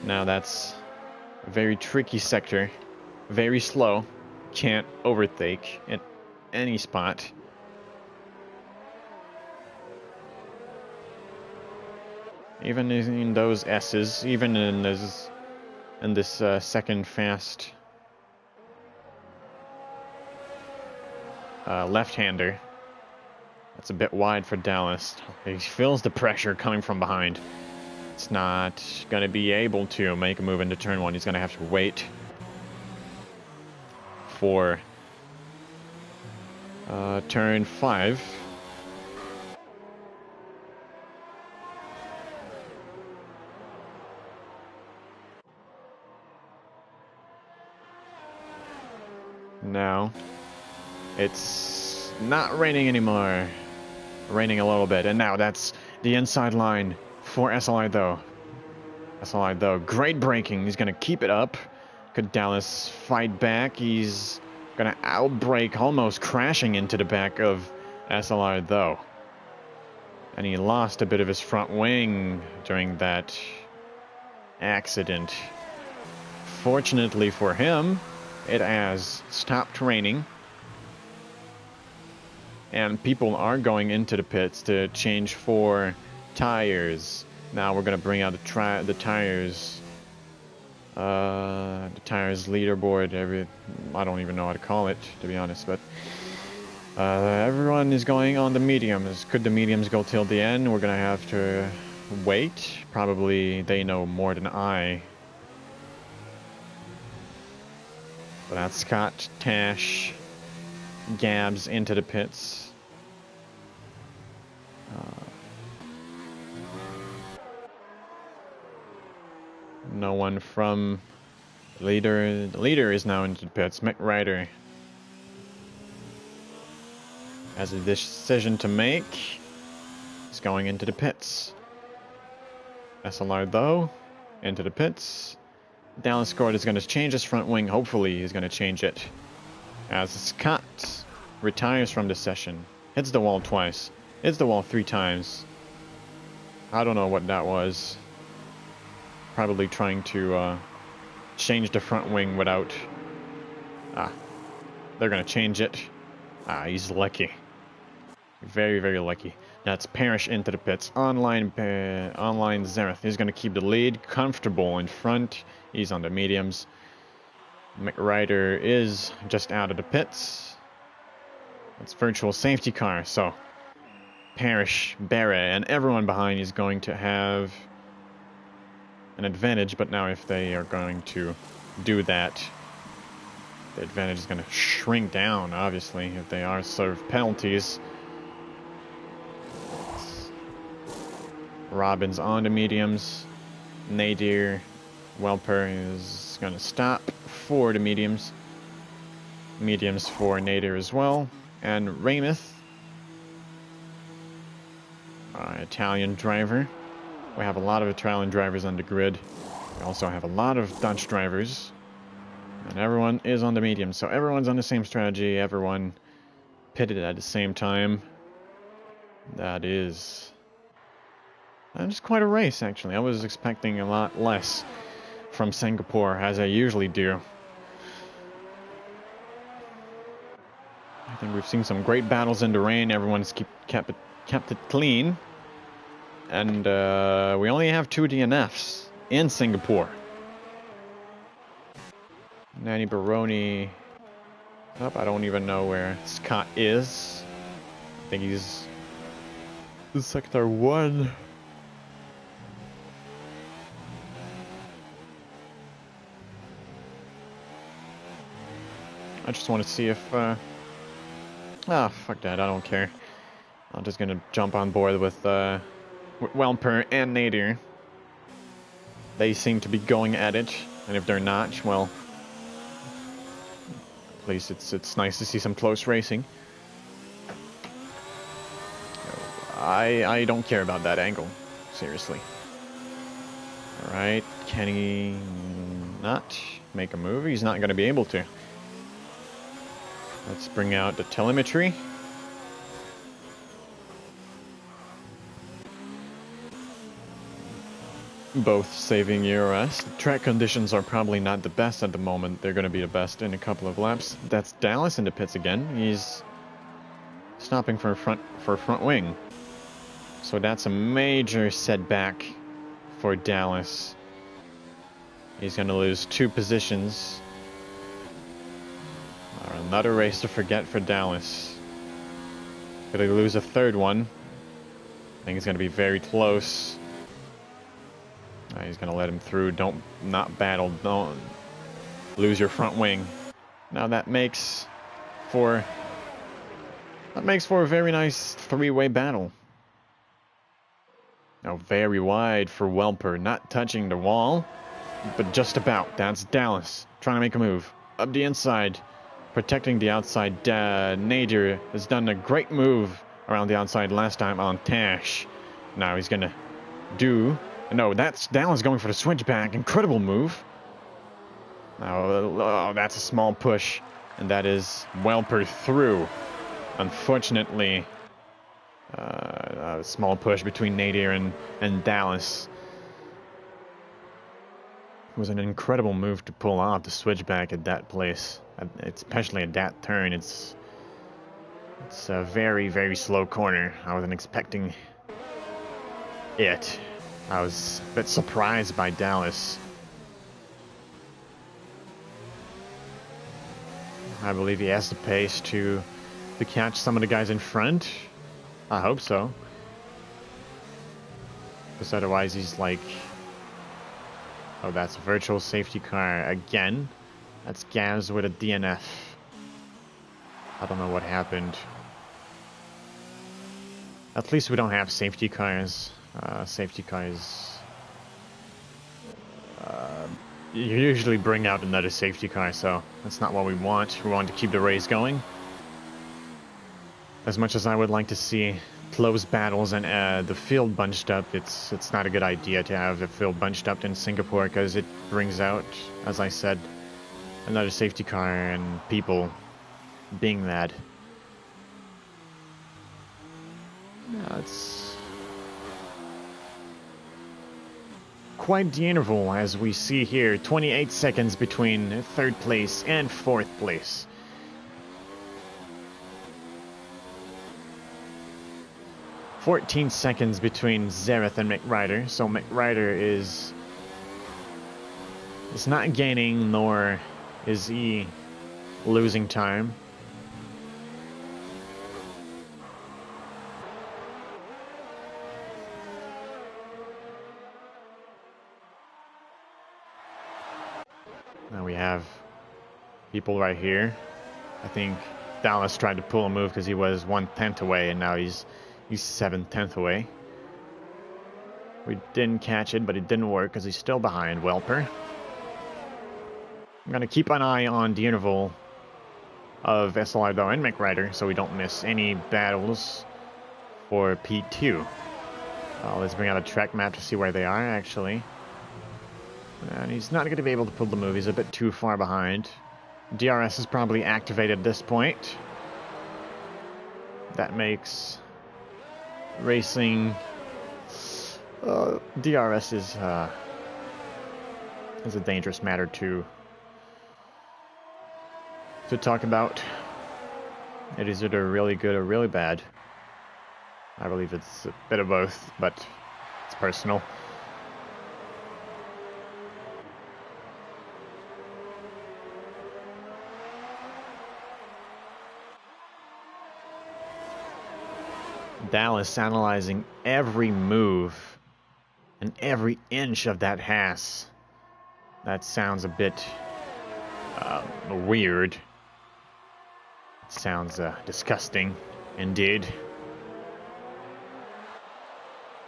Now that's a very tricky sector, very slow, can't overtake at any spot. Even in those S's, even in this second fast left-hander, that's a bit wide for Dallas. He feels the pressure coming from behind. It's not going to be able to make a move into turn one. He's going to have to wait for turn 5. Now, it's not raining anymore. Raining a little bit, and now that's the inside line for SLR though. SLR though, great braking. He's gonna keep it up. Could Dallas fight back? He's gonna outbrake, almost crashing into the back of SLR though. And he lost a bit of his front wing during that accident. Fortunately for him, it has stopped raining. And people are going into the pits to change for tires. Now we're gonna bring out the tires. The tires leaderboard. I don't even know how to call it, to be honest. But everyone is going on the mediums. Could the mediums go till the end? We're gonna have to wait. Probably they know more than I. But that's Scott, Tash, Gabs into the pits. No one from the leader. The leader is now into the pits. McRider has a decision to make. He's going into the pits. SLR though, into the pits. Dallas Gord is going to change his front wing. Hopefully he's going to change it. As Scott retires from the session. Hits the wall twice. Hits the wall 3 times. I don't know what that was. Probably trying to change the front wing without... they're going to change it. He's lucky. Very, very lucky. That's Parrish into the pits. Online Zareth. He's going to keep the lead. Comfortable in front. He's on the mediums. McRider is just out of the pits. That's virtual safety car. So Parrish, Barra, and everyone behind is going to have an advantage. But now if they are going to do that, the advantage is going to shrink down, obviously, if they are served penalties. Robbins on the mediums. Nadir, Welper is going to stop for the mediums. Mediums for Nadir as well. And Raymith, Italian driver. We have a lot of Italian drivers on the grid. We also have a lot of Dutch drivers. And everyone is on the medium. So everyone's on the same strategy. Everyone pitted at the same time. That is... it's quite a race, actually. I was expecting a lot less from Singapore, as I usually do. I think we've seen some great battles in the rain. Everyone's kept it clean. And we only have 2 DNFs in Singapore. Nanny Baroni Up, I don't even know where Scott is. I think he's in Sector 1. I just want to see if, fuck that, I don't care. I'm just gonna jump on board with Welper and Nadir. They seem to be going at it, and if they're not, well, at least it's nice to see some close racing. I don't care about that angle, seriously. Alright, can he not make a move? He's not gonna be able to. Let's bring out the telemetry. Both saving ERS. Track conditions are probably not the best at the moment. They're going to be the best in a couple of laps. That's Dallas in the pits again. He's stopping for front wing. So that's a major setback for Dallas. He's going to lose 2 positions. Another race to forget for Dallas. Could he lose a 3rd one? I think it's going to be very close. He's gonna let him through. Not battle. Don't lose your front wing. Now that makes for a very nice 3-way battle. Now very wide for Welper, not touching the wall, but just about. That's Dallas trying to make a move up the inside, protecting the outside. Nadir has done a great move around the outside last time on Tash. Now he's gonna do. No, that's Dallas going for the switchback. Incredible move. Oh, that's a small push. And that is Welper through. Unfortunately, a small push between Nadir and Dallas. It was an incredible move to pull off the switchback at that place. Especially at that turn. It's a very, very slow corner. I wasn't expecting it. I was a bit surprised by Dallas. I believe he has the pace to catch some of the guys in front. I hope so. Because otherwise he's like... Oh, that's a virtual safety car again. That's Gaz with a DNF. I don't know what happened. At least we don't have safety cars. Safety cars, you usually bring out another safety car, so that's not what we want. We want to keep the race going. As much as I would like to see close battles and the field bunched up, it's not a good idea to have the field bunched up in Singapore, because it brings out, as I said, another safety car and people being mad. Yeah, it's quite the interval, as we see here. 28 seconds between 3rd place and 4th place. "14 seconds between Zareth and McRider, so McRider is not gaining, nor is he losing time. Now we have people right here. I think Dallas tried to pull a move because he was 1/10 away, and now he's 7/10 away. We didn't catch it, but it didn't work because he's still behind Welper. I'm gonna keep an eye on the interval of SLR though and McRider, so we don't miss any battles for P2. Let's bring out a track map to see where they are actually. And he's not going to be able to pull the move. He's a bit too far behind. DRS is probably activated at this point. That makes racing... DRS is a dangerous matter to talk about. It is either really good or really bad. I believe it's a bit of both, but it's personal. Dallas analyzing every move and every inch of that Haas. That sounds a bit weird. It sounds disgusting, indeed.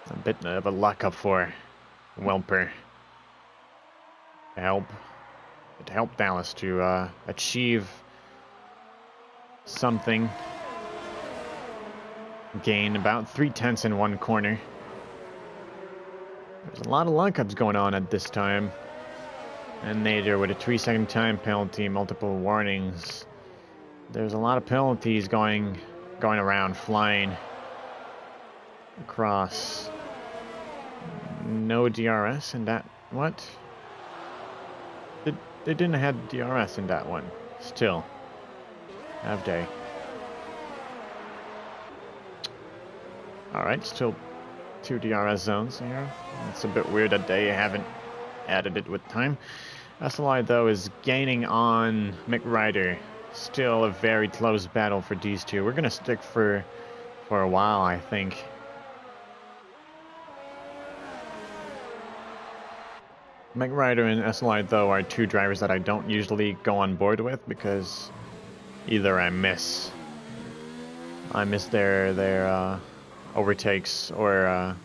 A bit of a luck up for Welper to help Dallas to achieve something. Gain about 3/10 in one corner. There's a lot of lockups going on at this time. And Nader with a 3-second time penalty, multiple warnings. There's a lot of penalties going around, flying across. No DRS in that. What? They didn't have DRS in that one. Still. Have they? Alright, still 2 DRS zones here. It's a bit weird that they haven't added it with time. SLR though is gaining on McRider. Still a very close battle for these two. We're gonna stick for a while, I think. McRider and SLR though are two drivers that I don't usually go on board with because either I miss their overtakes or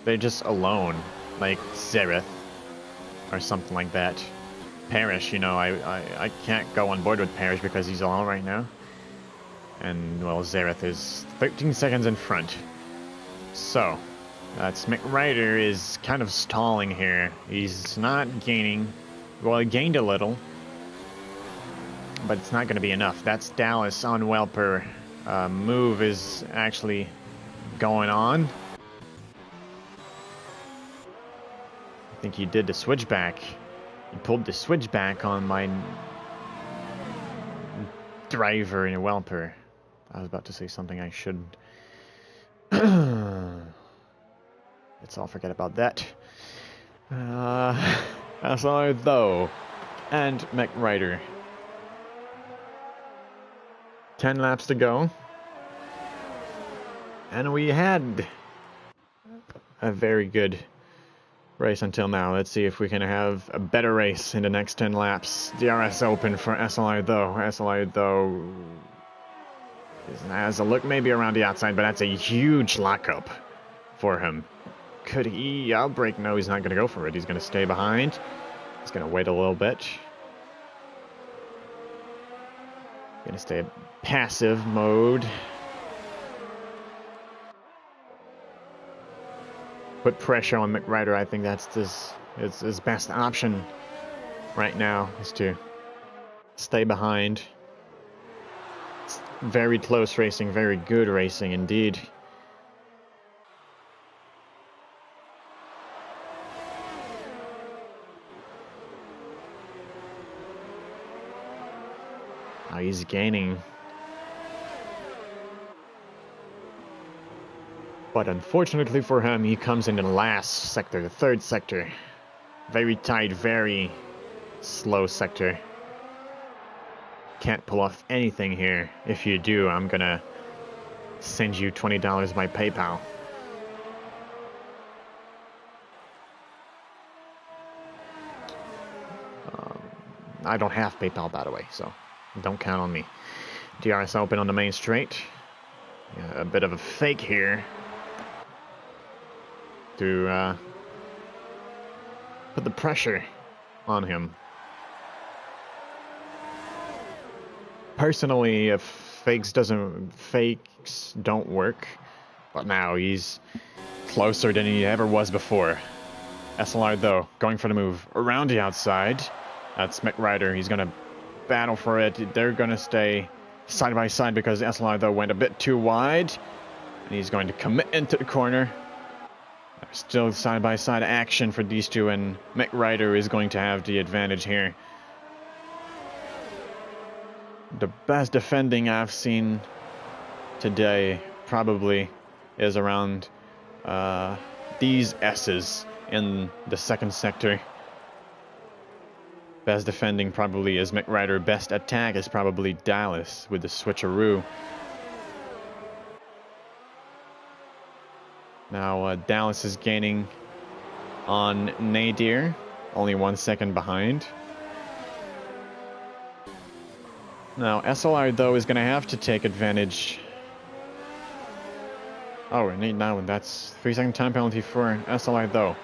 they're just alone, like Zereth or something like that. Parrish, you know, I can't go on board with Parrish because he's alone right now. And, well, Zereth is 13 seconds in front. So, that's McRider is kind of stalling here. He's not gaining. Well, he gained a little, but it's not going to be enough. That's Dallas on Welper. Move is actually going on. I think he did the switchback. He pulled the switchback on my driver in Welper. I was about to say something I shouldn't. Let's all forget about that. SLR though, and McRider. 10 laps to go. And we had a very good race until now. Let's see if we can have a better race in the next 10 laps. DRS open for SLR though. SLR though has a look maybe around the outside, but that's a huge lockup for him. Could he outbrake? No, he's not going to go for it. He's going to stay behind. He's going to wait a little bit. Going to stay in passive mode. Put pressure on McRider. I think that's his best option right now, is to stay behind. It's very close racing, very good racing indeed. Now he's gaining. But unfortunately for him, he comes in the last sector, the third sector. Very tight, very slow sector. Can't pull off anything here. If you do, I'm gonna send you $20 by PayPal. I don't have PayPal, by the way, so don't count on me. DRS open on the main straight. Yeah, a bit of a fake here to put the pressure on him. Personally, if fakes don't work, but now he's closer than he ever was before. SLR though, going for the move around the outside. That's McRider. He's gonna battle for it. They're gonna stay side by side because SLR though went a bit too wide. And he's going to commit into the corner. There's still side by side action for these two, and McRider is going to have the advantage here. The best defending I've seen today probably is around these S's in the second sector. Best defending probably is McRider. Best attack is probably Dallas with the switcheroo. Now Dallas is gaining on Nadir, only 1 second behind. Now SLR though is going to have to take advantage. Oh, and now that's 3-second time penalty for SLR though.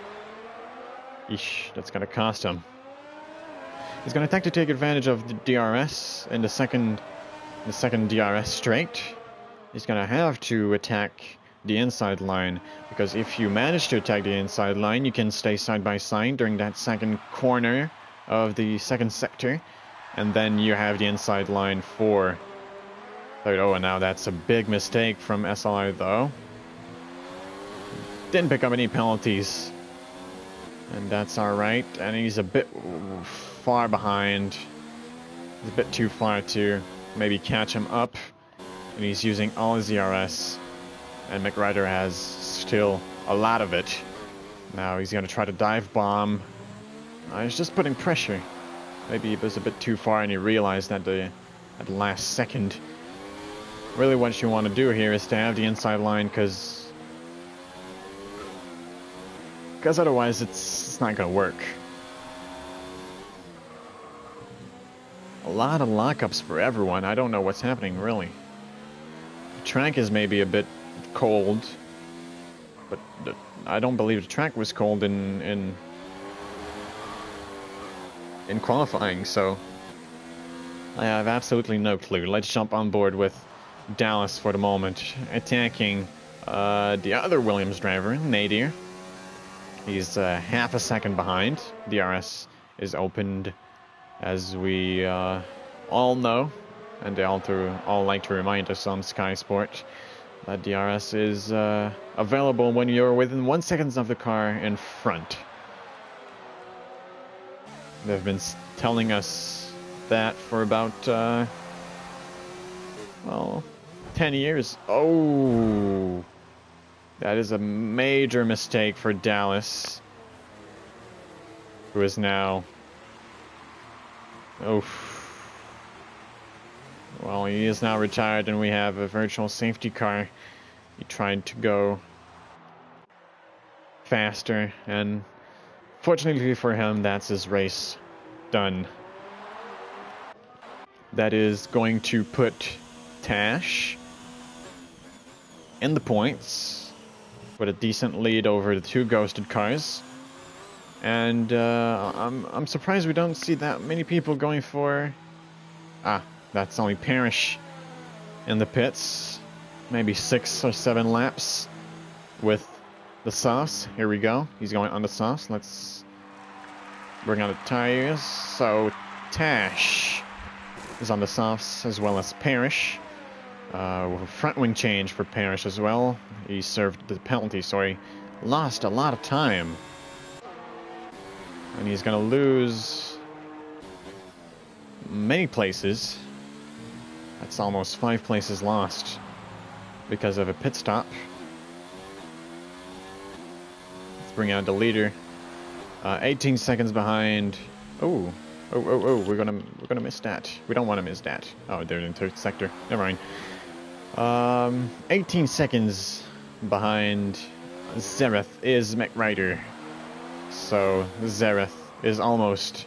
Eesh, that's going to cost him. He's going to have to take advantage of the DRS in the second DRS straight. He's going to have to attack the inside line, because if you manage to attack the inside line, you can stay side by side during that second corner of the second sector, and then you have the inside line for third. Oh, and now that's a big mistake from SLR though. Didn't pick up any penalties, and that's alright. And he's a bit far behind. He's a bit too far to maybe catch him up, and he's using all his DRS. And McRider has still a lot of it. Now he's going to try to dive bomb. He's just putting pressure. Maybe he was a bit too far and he realized that at the last second. Really what you want to do here is to have the inside line, because otherwise it's not going to work. A lot of lockups for everyone. I don't know what's happening really. The track is maybe a bit cold, but I don't believe the track was cold in qualifying, so I have absolutely no clue. Let's jump on board with Dallas for the moment, attacking the other Williams driver, Nadir. He's half a second behind. DRS is opened, as we all know, and they all like to remind us on Sky Sport. That DRS is available when you're within 1 second of the car in front. They've been telling us that for about, well, 10 years. Oh, that is a major mistake for Dallas, who is now, well, he is now retired, and we have a virtual safety car. He tried to go faster, and fortunately for him, that's his race done. That is going to put Tash in the points with a decent lead over the two ghosted cars. And I'm surprised we don't see that many people going for... that's only Parrish in the pits. Maybe 6 or 7 laps with the softs. Here we go. He's going on the softs. Let's bring out the tires. So Tash is on the softs as well as Parrish. Front wing change for Parrish as well. He served the penalty, so he lost a lot of time. And he's going to lose many places. That's almost 5 places lost because of a pit stop. Let's bring out the leader. 18 seconds behind. Oh, we're gonna miss that. We don't want to miss that. Oh, they're in third sector. Never mind. 18 seconds behind Zereth is McRider. So Zereth is almost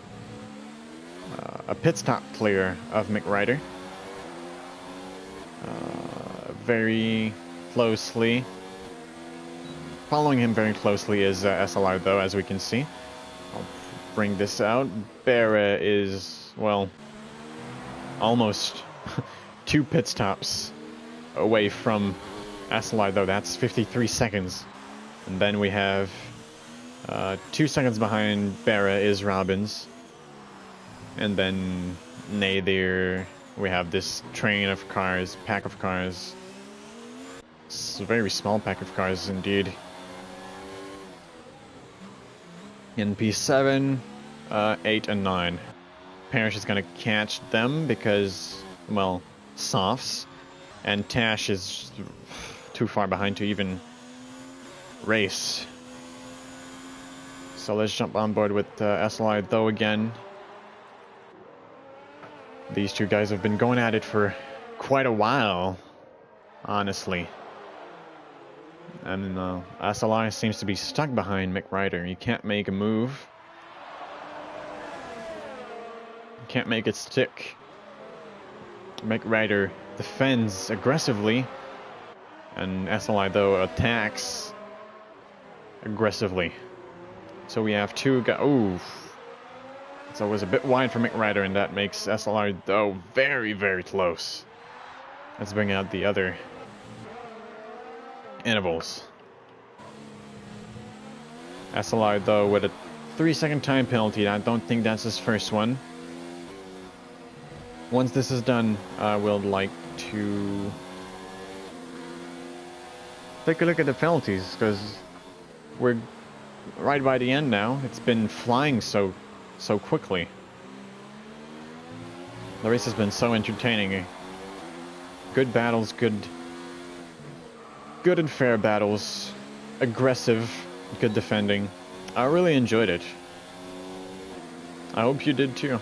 a pit stop clear of McRider. Very closely. Following him very closely is SLR though, as we can see. I'll bring this out. Barra is, well, almost 2 pit stops away from SLR though. That's 53 seconds. And then we have 2 seconds behind Barra is Robbins. And then Nadir. We have this train of cars, pack of cars. It's a very small pack of cars indeed. In P7, 8 and 9. Parrish is going to catch them because, well, softs. And Tash is too far behind to even race. So let's jump on board with SLR though again. These two guys have been going at it for quite a while, honestly. And SLR seems to be stuck behind McRider. You can't make a move. You can't make it stick. McRider defends aggressively, and SLI though attacks aggressively. So we have two guys. Ooh, so it was a bit wide for McRider, and that makes SLR though very, very close. Let's bring out the other intervals. SLR though with a 3-second time penalty. I don't think that's his first one. Once this is done, I would like to take a look at the penalties, because we're right by the end now. It's been flying so quickly. The race has been so entertaining. Good battles, good and fair battles, aggressive, good defending. I really enjoyed it. I hope you did too.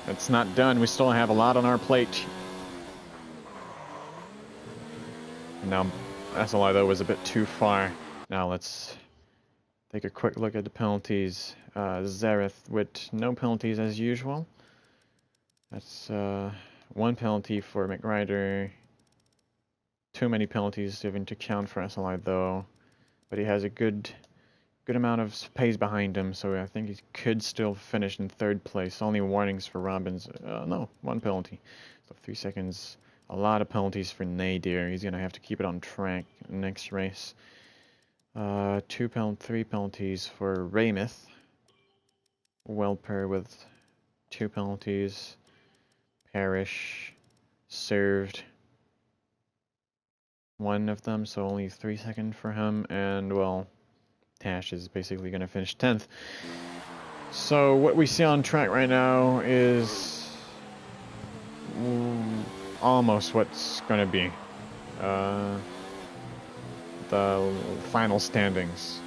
It's not done. We still have a lot on our plate. Now, SLI though was a bit too far. Now let's take a quick look at the penalties. Zareth with no penalties as usual. That's one penalty for McRider. Too many penalties even to count for SLI though. But he has a good amount of space behind him, so I think he could still finish in third place. Only warnings for Robbins. No, one penalty. So 3 seconds. A lot of penalties for Nadir. He's gonna have to keep it on track next race. 3 penalties for Raymith. Welper with 2 penalties. Parrish served one of them, so only 3 seconds for him, and well, Tash is basically going to finish 10th. So what we see on track right now is almost what's going to be the final standings.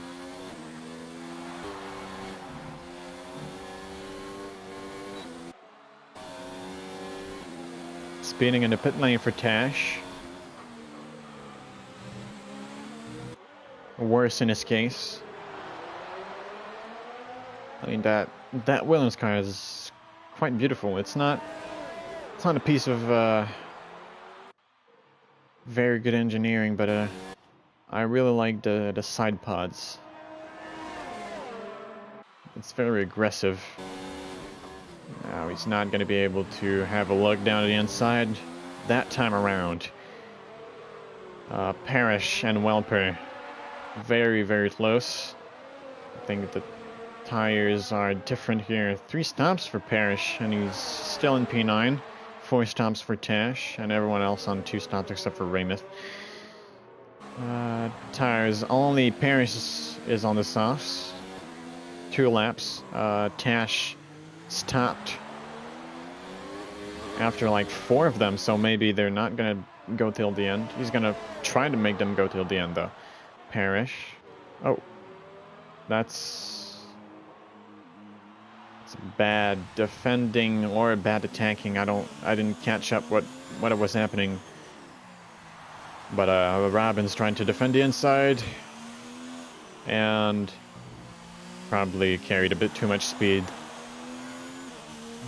Speeding in the pit lane for Tash. Worse in his case. I mean, that Williams car is quite beautiful. It's not a piece of very good engineering, but I really like the side pods. It's very aggressive. Now he's not going to be able to have a look down at the inside that time around. Parrish and Welper very, very close. I think the tires are different here. 3 stops for Parrish, and he's still in P9. 4 stops for Tash, and everyone else on 2 stops except for Raymith. Tires, only Parrish is on the softs. 2 laps. Tash stopped after like 4 of them, so maybe they're not gonna go till the end. He's gonna try to make them go till the end though. Parrish. Oh, that's bad defending or bad attacking. I didn't catch up what was happening. But Robin's trying to defend the inside and probably carried a bit too much speed.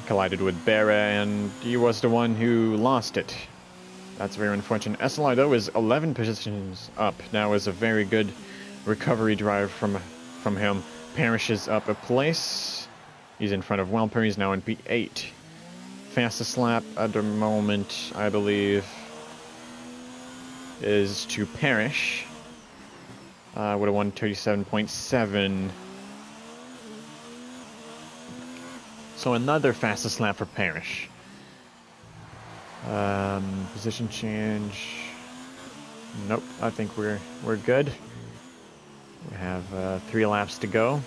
Collided with Bera, and he was the one who lost it. That's very unfortunate. SLI though is 11 positions up. That was a very good recovery drive from him. Parrish is up a place. He's in front of Welper. He's now in P8. Fastest lap at the moment, I believe, is to Parrish with a 1:37.7. So another fastest lap for Parrish. Position change. Nope, I think we're good. We have 3 laps to go.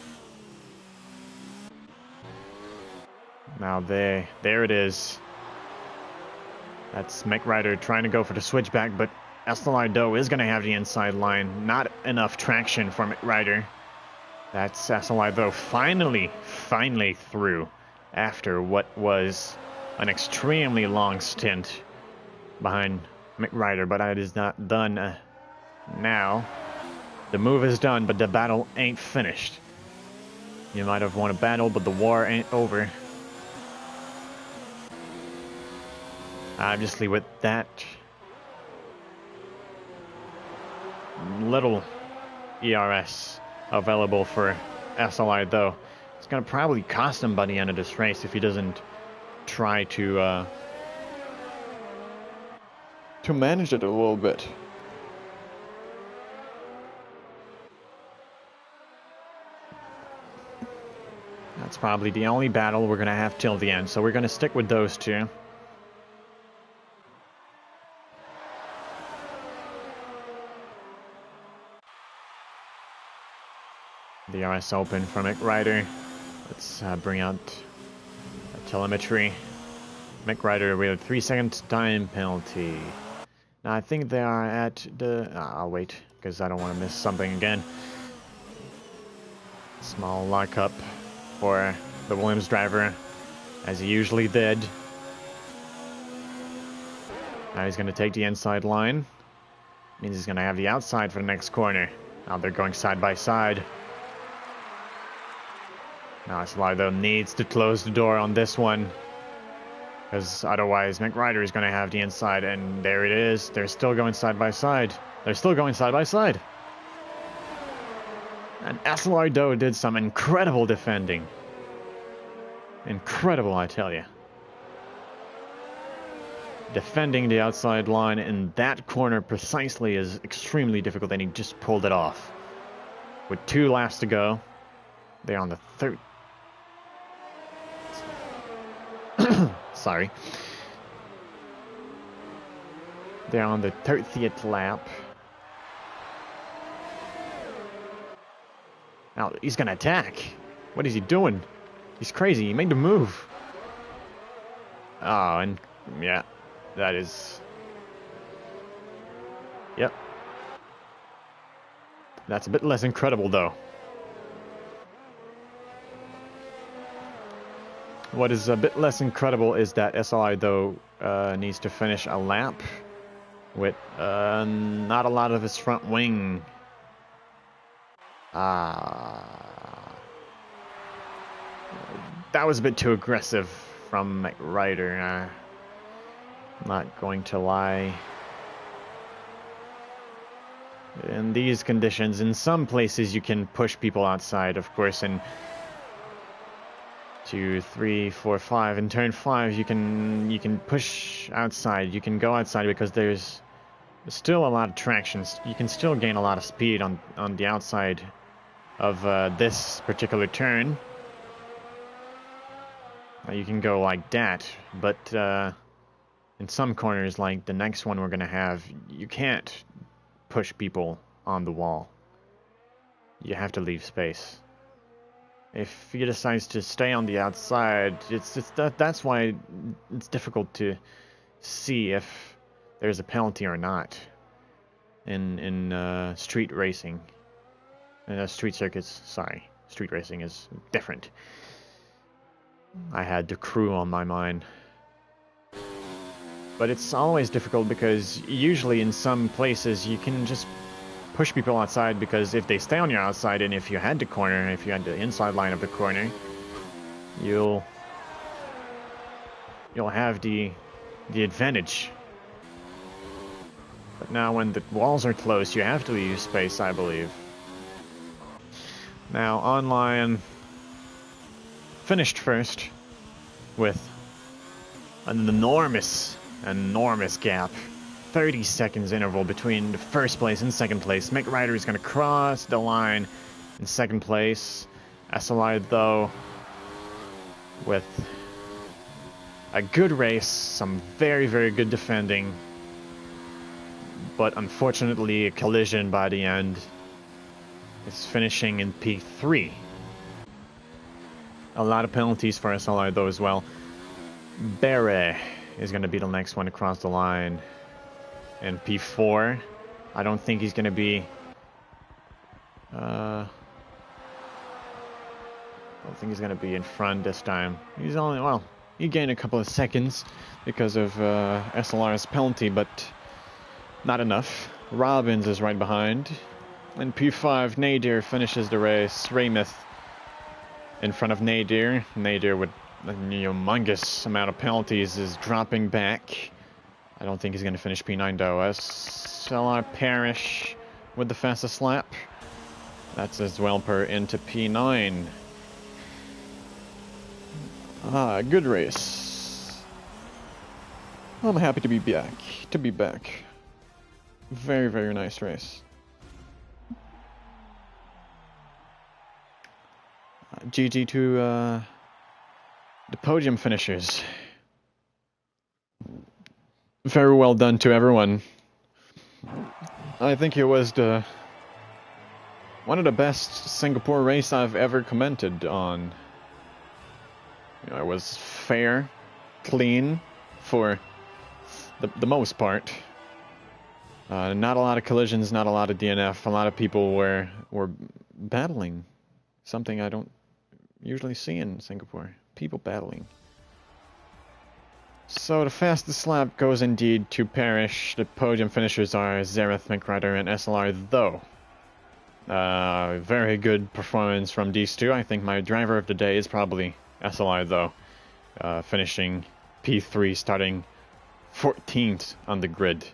Now there it is. That's McRider trying to go for the switchback, but SLR Doe is going to have the inside line. Not enough traction for McRider. That's SLR Doe finally through after what was an extremely long stint behind McRider, but it is not done now. The move is done, but the battle ain't finished. You might have won a battle, but the war ain't over. Obviously, with that little ERS available for SLR, though, it's gonna probably cost him by the end of this race if he doesn't try to manage it a little bit. That's probably the only battle we're gonna have till the end, so we're gonna stick with those two. The RS open from Mick Ryder. Let's bring out telemetry. Mick Ryder with a 3-second time penalty. Now I think they are at the... I'll wait, because I don't want to miss something again. Small lockup for the Williams driver, as he usually did. Now he's going to take the inside line. Means he's going to have the outside for the next corner. Now they're going side by side. Now SLR though needs to close the door on this one, because otherwise Mick Ryder is going to have the inside, and there it is. They're still going side by side. They're still going side by side. And SLR though did some incredible defending. Incredible, I tell you. Defending the outside line in that corner precisely is extremely difficult, and he just pulled it off. With 2 laps to go, they're on the third. Sorry. They're on the 30th lap. Now, he's gonna attack. What is he doing? He's crazy. He made the move. Oh, and yeah, that is... Yep. That's a bit less incredible, though. What is a bit less incredible is that SLR, though, needs to finish a lap with not a lot of his front wing. That was a bit too aggressive from Mick Ryder. Not going to lie. In these conditions, in some places you can push people outside, of course, and 2, 3, 4, 5. In turn 5, you can push outside. You can go outside because there's still a lot of traction. You can still gain a lot of speed on the outside of this particular turn. You can go like that, but in some corners, like the next one we're gonna have, you can't push people on the wall. You have to leave space. If he decides to stay on the outside, that's why it's difficult to see if there's a penalty or not in street racing. Street circuits, sorry. Street racing is different. I had the crew on my mind. But it's always difficult because usually in some places you can just push people outside, because if they stay on your outside, and if you had the corner, if you had the inside line of the corner, you'll have the advantage. But now when the walls are closed, you have to leave space, I believe. Now online finished first with an enormous gap. 30 seconds interval between the first place and second place. Mick Ryder is going to cross the line in second place. SLR, though, with a good race, some very, very good defending, but unfortunately a collision by the end. Is finishing in P3. A lot of penalties for SLR, though, as well. Bere is going to be the next one to cross the line. And P4, I don't think he's going to be... I don't think he's going to be in front this time. He's only, well, he gained a couple of seconds because of SLR's penalty, but not enough. Robbins is right behind. In P5, Nadir finishes the race. Weymouth in front of Nadir. Nadir with a humongous amount of penalties is dropping back. I don't think he's going to finish P9 though. SLR Parish with the fastest lap. That's as well per into P9. Good race. I'm happy to be back. Very, very nice race. GG to the podium finishers. Very well done to everyone. I think it was one of the best Singapore race I've ever commented on. You know, it was fair, clean for the most part. Not a lot of collisions, not a lot of DNF. A lot of people were battling. Something I don't usually see in Singapore. People battling. So the fastest lap goes indeed to Parish. The podium finishers are Zareth, McRider, and SLR though. Very good performance from these two. I think my driver of the day is probably SLR though. Finishing P3, starting 14th on the grid.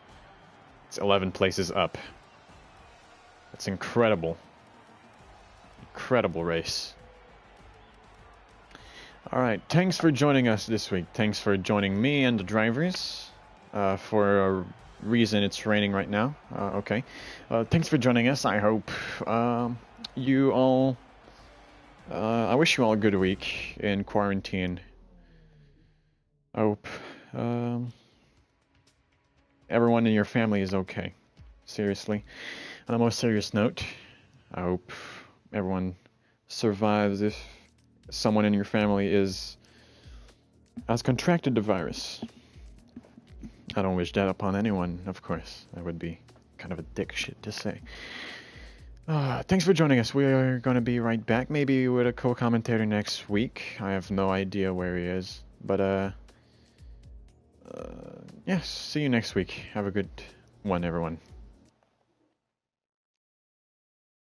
It's 11 places up. That's incredible. Incredible race. Alright, thanks for joining us this week. Thanks for joining me and the drivers. For a reason it's raining right now. Okay. Thanks for joining us. I hope you all... I wish you all a good week in quarantine. I hope everyone in your family is okay. Seriously. On a more serious note, I hope everyone survives if someone in your family has contracted the virus. I don't wish that upon anyone, of course. That would be kind of a dick shit to say. Thanks for joining us. We are going to be right back, maybe with a co-commentator next week. I have no idea where he is. But, yeah, see you next week. Have a good one, everyone.